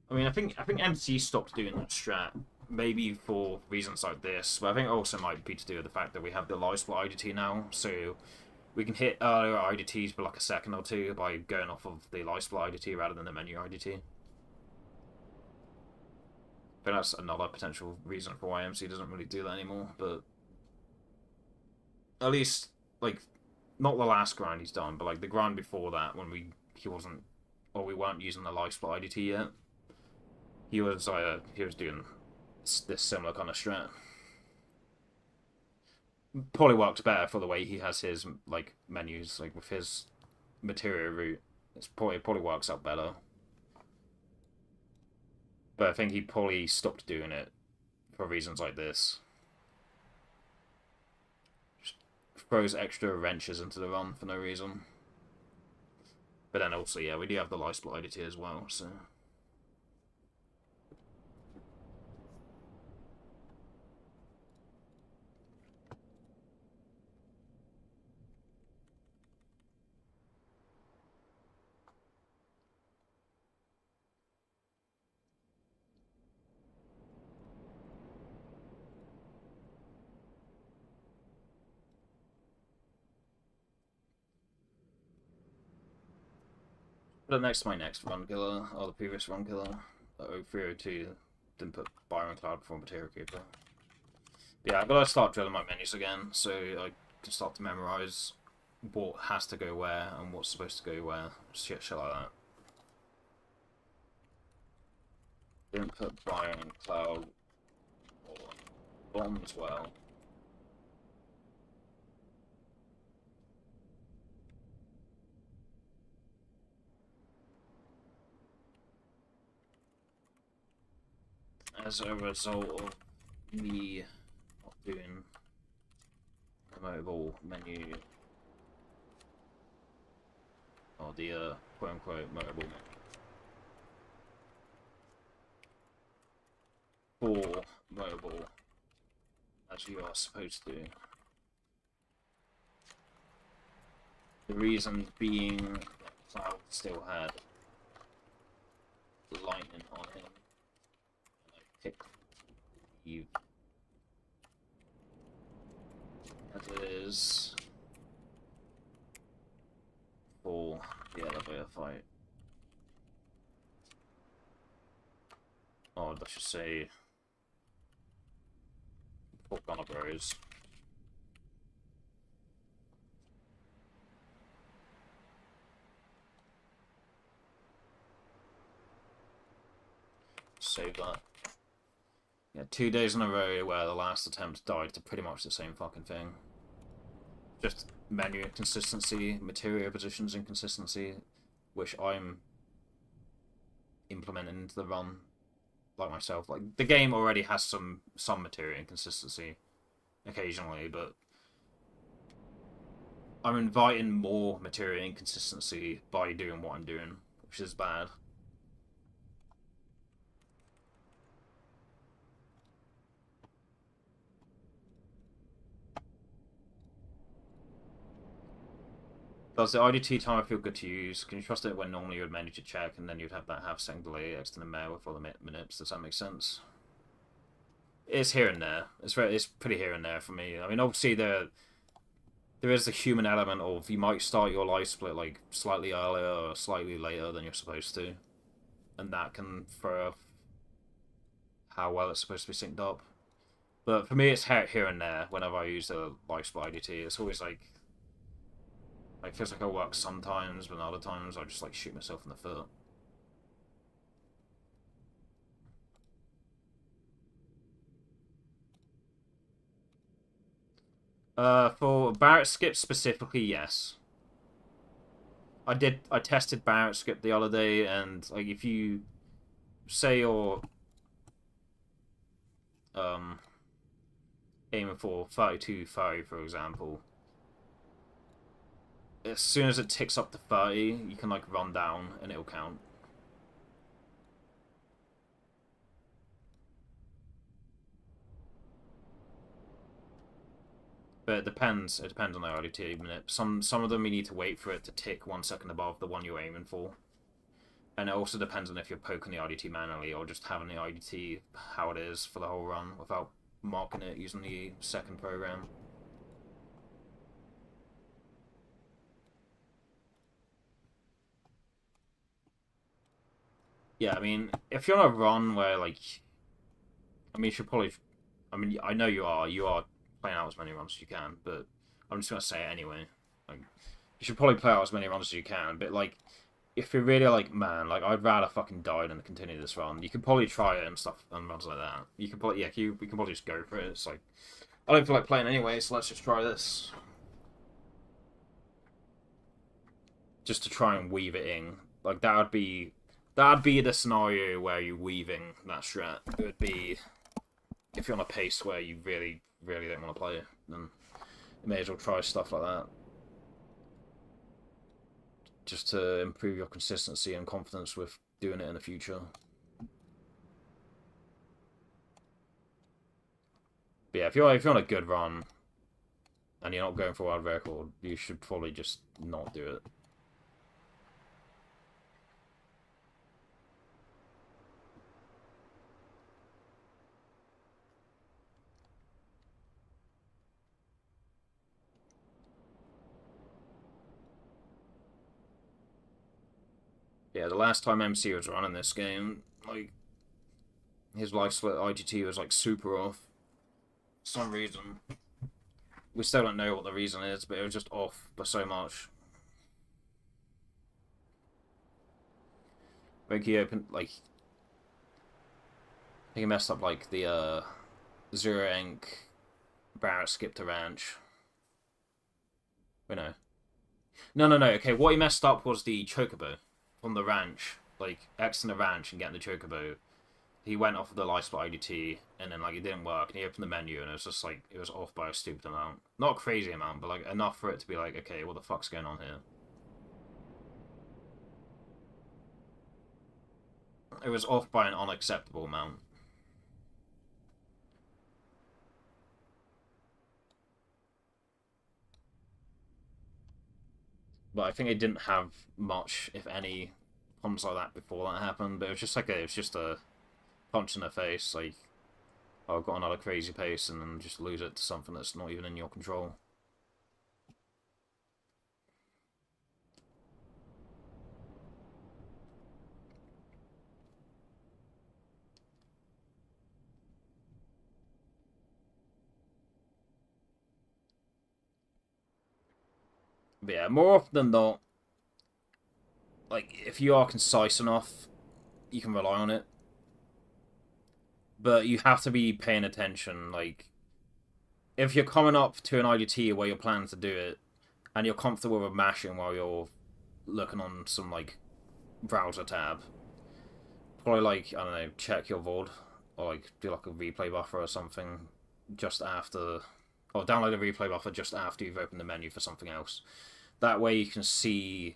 I mean, I think MC stopped doing that strat, maybe for reasons like this, but I think it also might be to do with the fact that we have the live split IDT now, so we can hit earlier IDTs for like a second or two by going off of the live split IDT rather than the menu IDT. But that's another potential reason for why MC doesn't really do that anymore, but at least, like, not the last grind he's done, but like the grind before that when we weren't using the live split IDT yet. He was doing this similar kind of strat. Probably works better for the way he has his like menus, like with his materia route. It probably works out better. But I think he probably stopped doing it for reasons like this. Just throws extra wrenches into the run for no reason. But then also, yeah, we do have the live split IDT as well, so. But my next run killer, or the previous run killer, 0302, didn't put Byron Cloud before Material Keeper. But yeah, I gotta start drilling my menus again, so I can start to memorize what has to go where and what's supposed to go where. Shit like that. Didn't put Byron Cloud or Bomb as well. As a result of me not doing promotable menu, or the quote-unquote promotable menu for mobile, as you are supposed to. The reason being that Cloud still had lightning on him. Pick Eve as it is for the elevator fight. Or I should say for Gunner Bros. Save that. Yeah, 2 days in a row where the last attempt died to pretty much the same fucking thing. Just menu inconsistency, material positions inconsistency, which I'm implementing into the run like myself. Like, the game already has some material inconsistency occasionally, but I'm inviting more material inconsistency by doing what I'm doing, which is bad. Does the IDT timer feel good to use? Can you trust it when normally you would menu to check and then you'd have that half-second delay extended mail with all the minutes? Does that make sense? It's here and there. It's pretty here and there for me. I mean, obviously there is the human element of you might start your live split like slightly earlier or slightly later than you're supposed to, and that can throw off how well it's supposed to be synced up. But for me, it's here and there. Whenever I use the live split IDT, it's always like. It feels like it works sometimes, but other times I just like shoot myself in the foot. For Barrett skip specifically, yes. I tested Barrett skip the other day, and like if you say you're um aiming for 32-30, for example, as soon as it ticks up to 30, you can like run down and it'll count. But it depends. It depends on the IDT minute. Some of them you need to wait for it to tick 1 second above the one you're aiming for. And it also depends on if you're poking the IDT manually or just having the IDT how it is for the whole run without marking it using the second program. Yeah, I mean, if you're on a run where, like, I mean, you should probably, I mean, I know you are playing out as many runs as you can, but I'm just gonna say it anyway. Like, you should probably play out as many runs as you can, but like, if you're really like, man, like, I'd rather fucking die than continue this run, you could probably try it and stuff and runs like that. You could probably, yeah, we can probably just go for it. It's like, I don't feel like playing anyway, so let's just try this. Just to try and weave it in. Like, that'd be the scenario where you're weaving that strat. It would be if you're on a pace where you really, really don't want to play, then you may as well try stuff like that. Just to improve your consistency and confidence with doing it in the future. But yeah, if you're on a good run and you're not going for a world record, you should probably just not do it. Yeah, the last time MC was running this game, like, his life split IGT was like super off. For some reason. We still don't know what the reason is, but it was just off by so much. I think he opened, like, I think he messed up, like, the, Zero Ink Barrett skipped a ranch. Wait, no. No. Okay, what he messed up was the Chocobo from the ranch. Like, Xing the ranch and getting the Chocobo. He went off of the life split IDT, and then, like, it didn't work, and he opened the menu, and it was just, like, it was off by a stupid amount. Not a crazy amount, but, like, enough for it to be like, okay, what the fuck's going on here? It was off by an unacceptable amount. But I think it didn't have much, if any, problems like that before that happened, but it was just like a punch in the face, like, oh, I've got another crazy pace, and then just lose it to something that's not even in your control. But yeah, more often than not, like, if you are concise enough, you can rely on it. But you have to be paying attention, like, if you're coming up to an IDT where you're planning to do it, and you're comfortable with mashing while you're looking on some, like, browser tab, probably, like, I don't know, check your VOD, or, like, do, like, a replay buffer or something just after, or download a replay buffer just after you've opened the menu for something else. That way you can see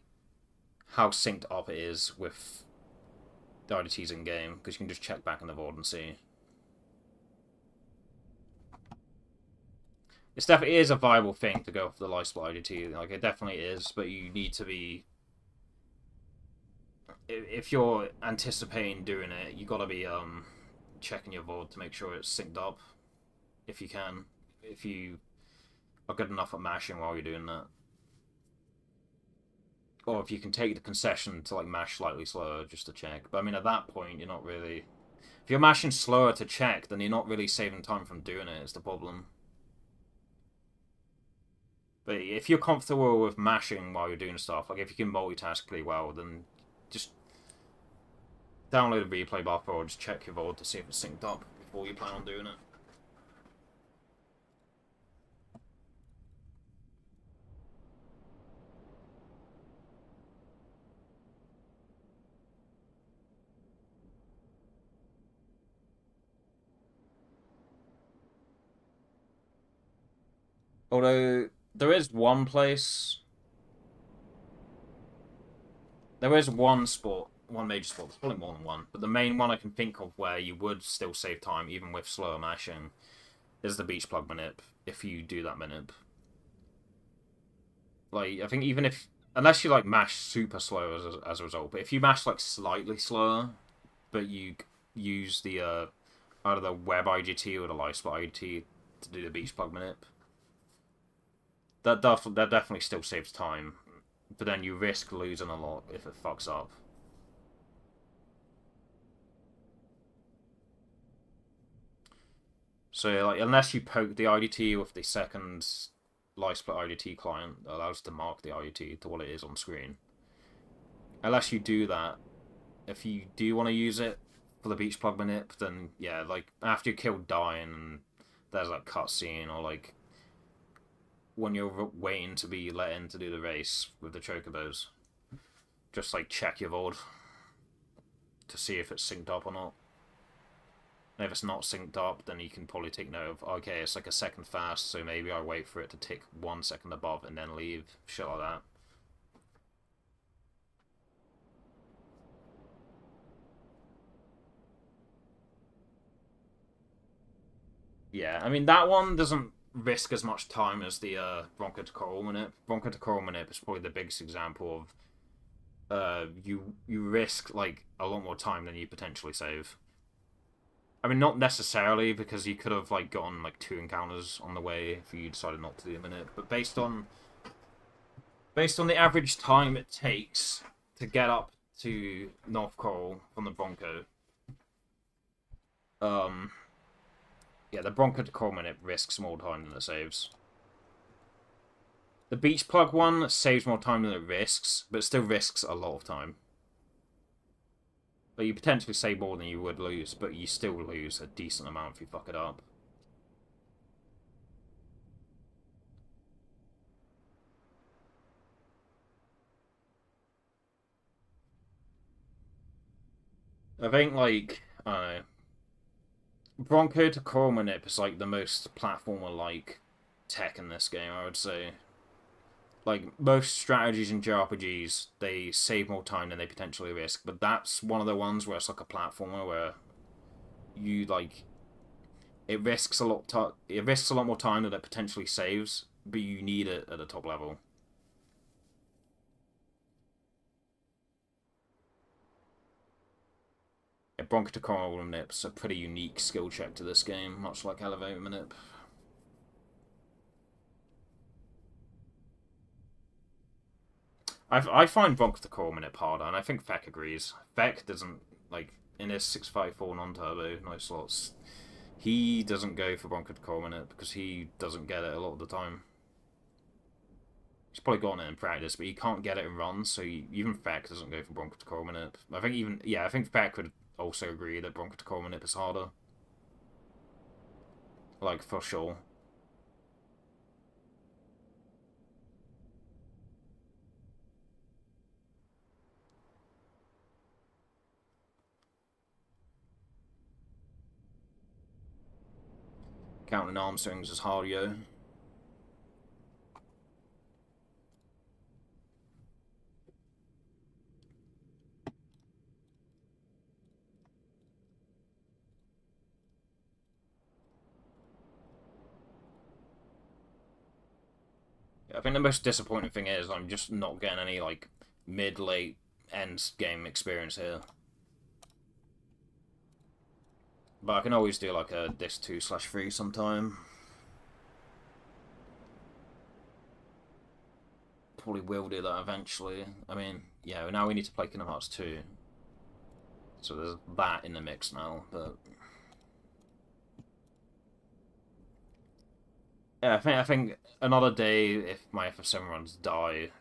how synced up it is with the IDTs in game, because you can just check back in the VOD and see. It definitely is a viable thing to go for the life split IDT. Like, it definitely is, but you need to be. If you're anticipating doing it, you gotta be checking your VOD to make sure it's synced up, if you can. If you are good enough at mashing while you're doing that. Or if you can take the concession to, like, mash slightly slower just to check. But I mean, at that point, you're not really. If you're mashing slower to check, then you're not really saving time from doing it, is the problem. But if you're comfortable with mashing while you're doing stuff, like if you can multitask pretty well, then just download a replay buffer or just check your VOD to see if it's synced up before you plan on doing it. Although, there is one place... There is one sport, one major sport, there's probably more than one, but the main one I can think of where you would still save time, even with slower mashing, is the beach plug manip, if you do that manip. Like, I think even if... Unless you, like, mash super slow as a result, but if you mash, like, slightly slower, but you use the, either the web IGT or the light spot IGT to do the beach plug manip, that definitely still saves time, but then you risk losing a lot if it fucks up. So, like, unless you poke the IDT with the second light split IDT client that allows to mark the IDT to what it is on screen, unless you do that, if you do want to use it for the beach plug manip, then yeah, like, after you kill Dying and there's like cutscene, or like when you're waiting to be let in to do the race with the chocobos, just like check your VOD to see if it's synced up or not. And if it's not synced up, then you can probably take note of, okay, it's like a second fast, so maybe I wait for it to tick 1 second above and then leave, shit like that. Yeah, I mean, that one doesn't risk as much time as the Bronco to Coral Manip. Bronco to Coral Manip is probably the biggest example of you risk like a lot more time than you potentially save. I mean, not necessarily, because you could have like gotten like 2 encounters on the way if you decided not to do a minute, but based on the average time it takes to get up to North Coral from the Bronco, yeah, the Bronco to Coral Manip risks more time than it saves. The beach plug one saves more time than it risks, but still risks a lot of time. But you potentially save more than you would lose, but you still lose a decent amount if you fuck it up. I think, like, I don't know, Bronco to Coral Manip is like the most platformer-like tech in this game, I would say. Like, most strategies in JRPGs, they save more time than they potentially risk, but that's one of the ones where it's like a platformer where you, like, it risks a lot more time than it potentially saves, but you need it at the top level. Yeah, Bronco to Coral Manip's a pretty unique skill check to this game, much like Elevator Manip. I find Bronco to Coral Manip harder, and I think Feck agrees. Feck doesn't, like, in his 654 non-turbo, no slots, he doesn't go for Bronco to Coral Manip because he doesn't get it a lot of the time. He's probably gotten it in practice, but he can't get it in runs, so even Feck doesn't go for Bronco to Coral Manip. I think even, yeah, I think Feck would also agree that Bronco to Coral Manip is harder. Like, for sure. Counting arm swings is hard, yo. I think the most disappointing thing is I'm just not getting any, like, mid-late end game experience here. But I can always do, like, a disc 2/3 sometime. Probably will do that eventually. I mean, yeah, now we need to play Kingdom Hearts 2. So there's that in the mix now, but... Yeah, I think another day, if my FF7 runs die,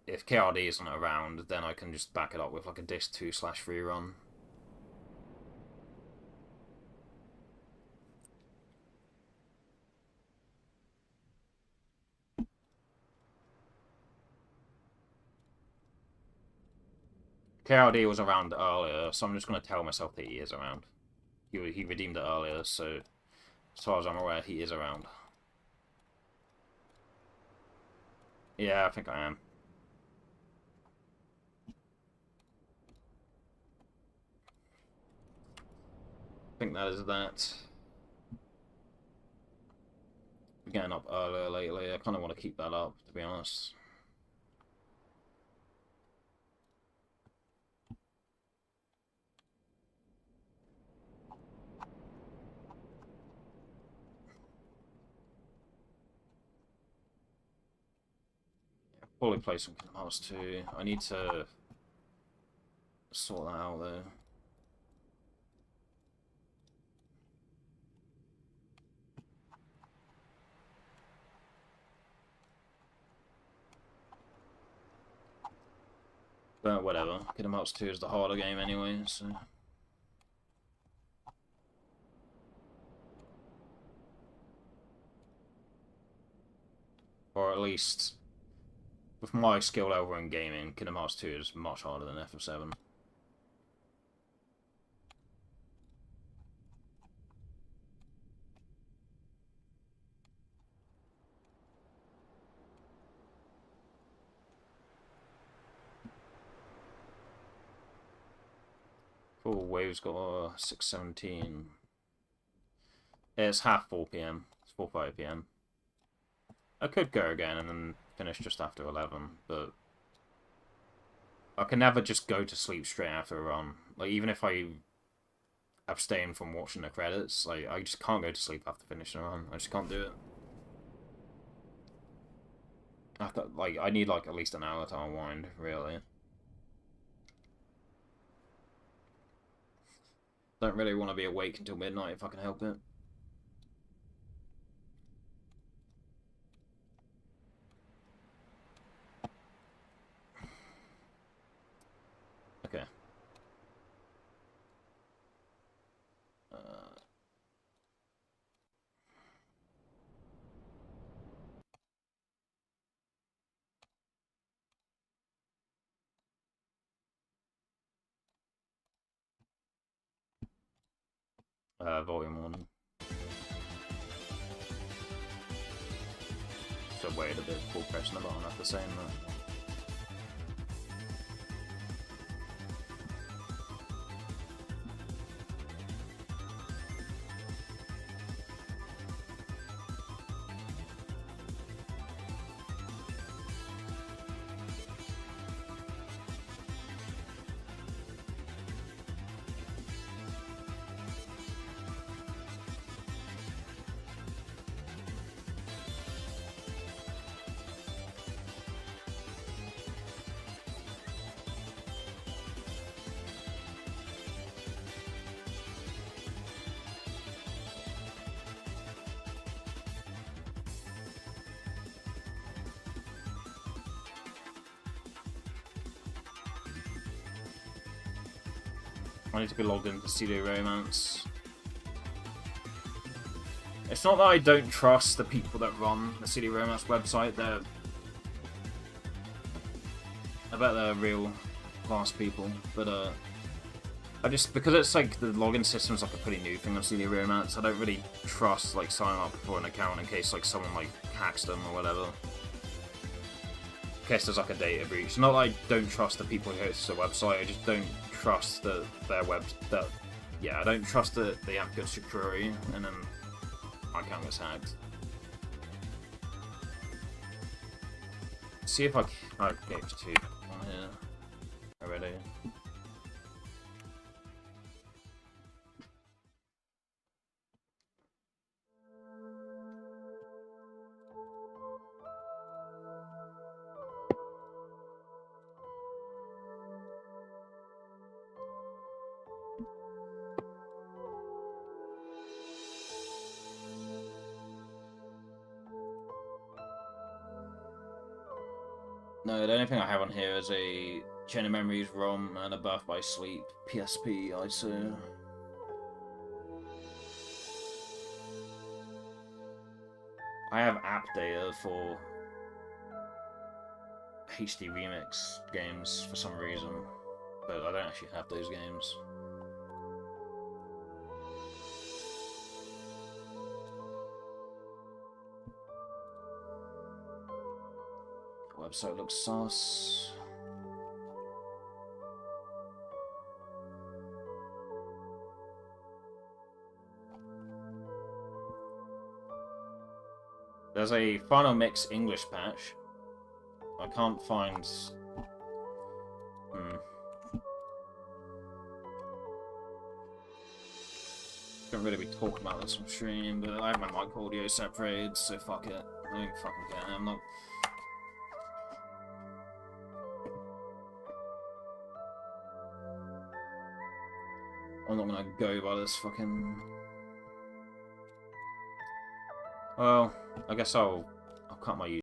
if KRD isn't around, then I can just back it up with like a disc 2/3 run. KRD was around earlier, so I'm just going to tell myself that he is around. He redeemed it earlier, so as far as I'm aware, he is around. Yeah, I think I am. I think that is that. We're getting up earlier lately. I kind of want to keep that up, to be honest. Fully play some Kingdom Hearts 2. I need to sort that out though. But whatever. Kingdom Hearts 2 is the harder game anyway, so. Or at least, with my skill level in gaming, Kingdom Hearts 2 is much harder than FF7. Cool, Wave's got 6:17. It's half 4 p.m. It's 4:05 p.m. I could go again and then finish just after 11, but I can never just go to sleep straight after a run. Like, even if I abstain from watching the credits, like, I just can't go to sleep after finishing a run. I just can't do it. I need, like, at least an hour to unwind, really. Don't really want to be awake until midnight if I can help it. Okay. Volume 1. So wait a bit before pressing the button after saying that. I need to be logged into CD Romance. It's not that I don't trust the people that run the CD Romance website. I bet they're real class people, but I just, because it's like the login system's like a pretty new thing on CD Romance, I don't really trust like signing up for an account in case like someone like hacks them or whatever. In case there's like a data breach. Not that I don't trust the people who host the website, I just don't trust that their yeah, I don't trust that they have good security, and then my account gets hacked. See if I gave 2 on here already. No, the only thing I have on here is a Chain of Memories ROM and a Birth by Sleep PSP ISO. I have app data for HD Remix games for some reason, but I don't actually have those games. website looks sus. There's a Final Mix English patch. I can't find... Don't really be talking about this on stream, but I have my mic audio separated, so fuck it. I don't fucking care. I'm not gonna go by this fucking... Well, I guess I'll cut my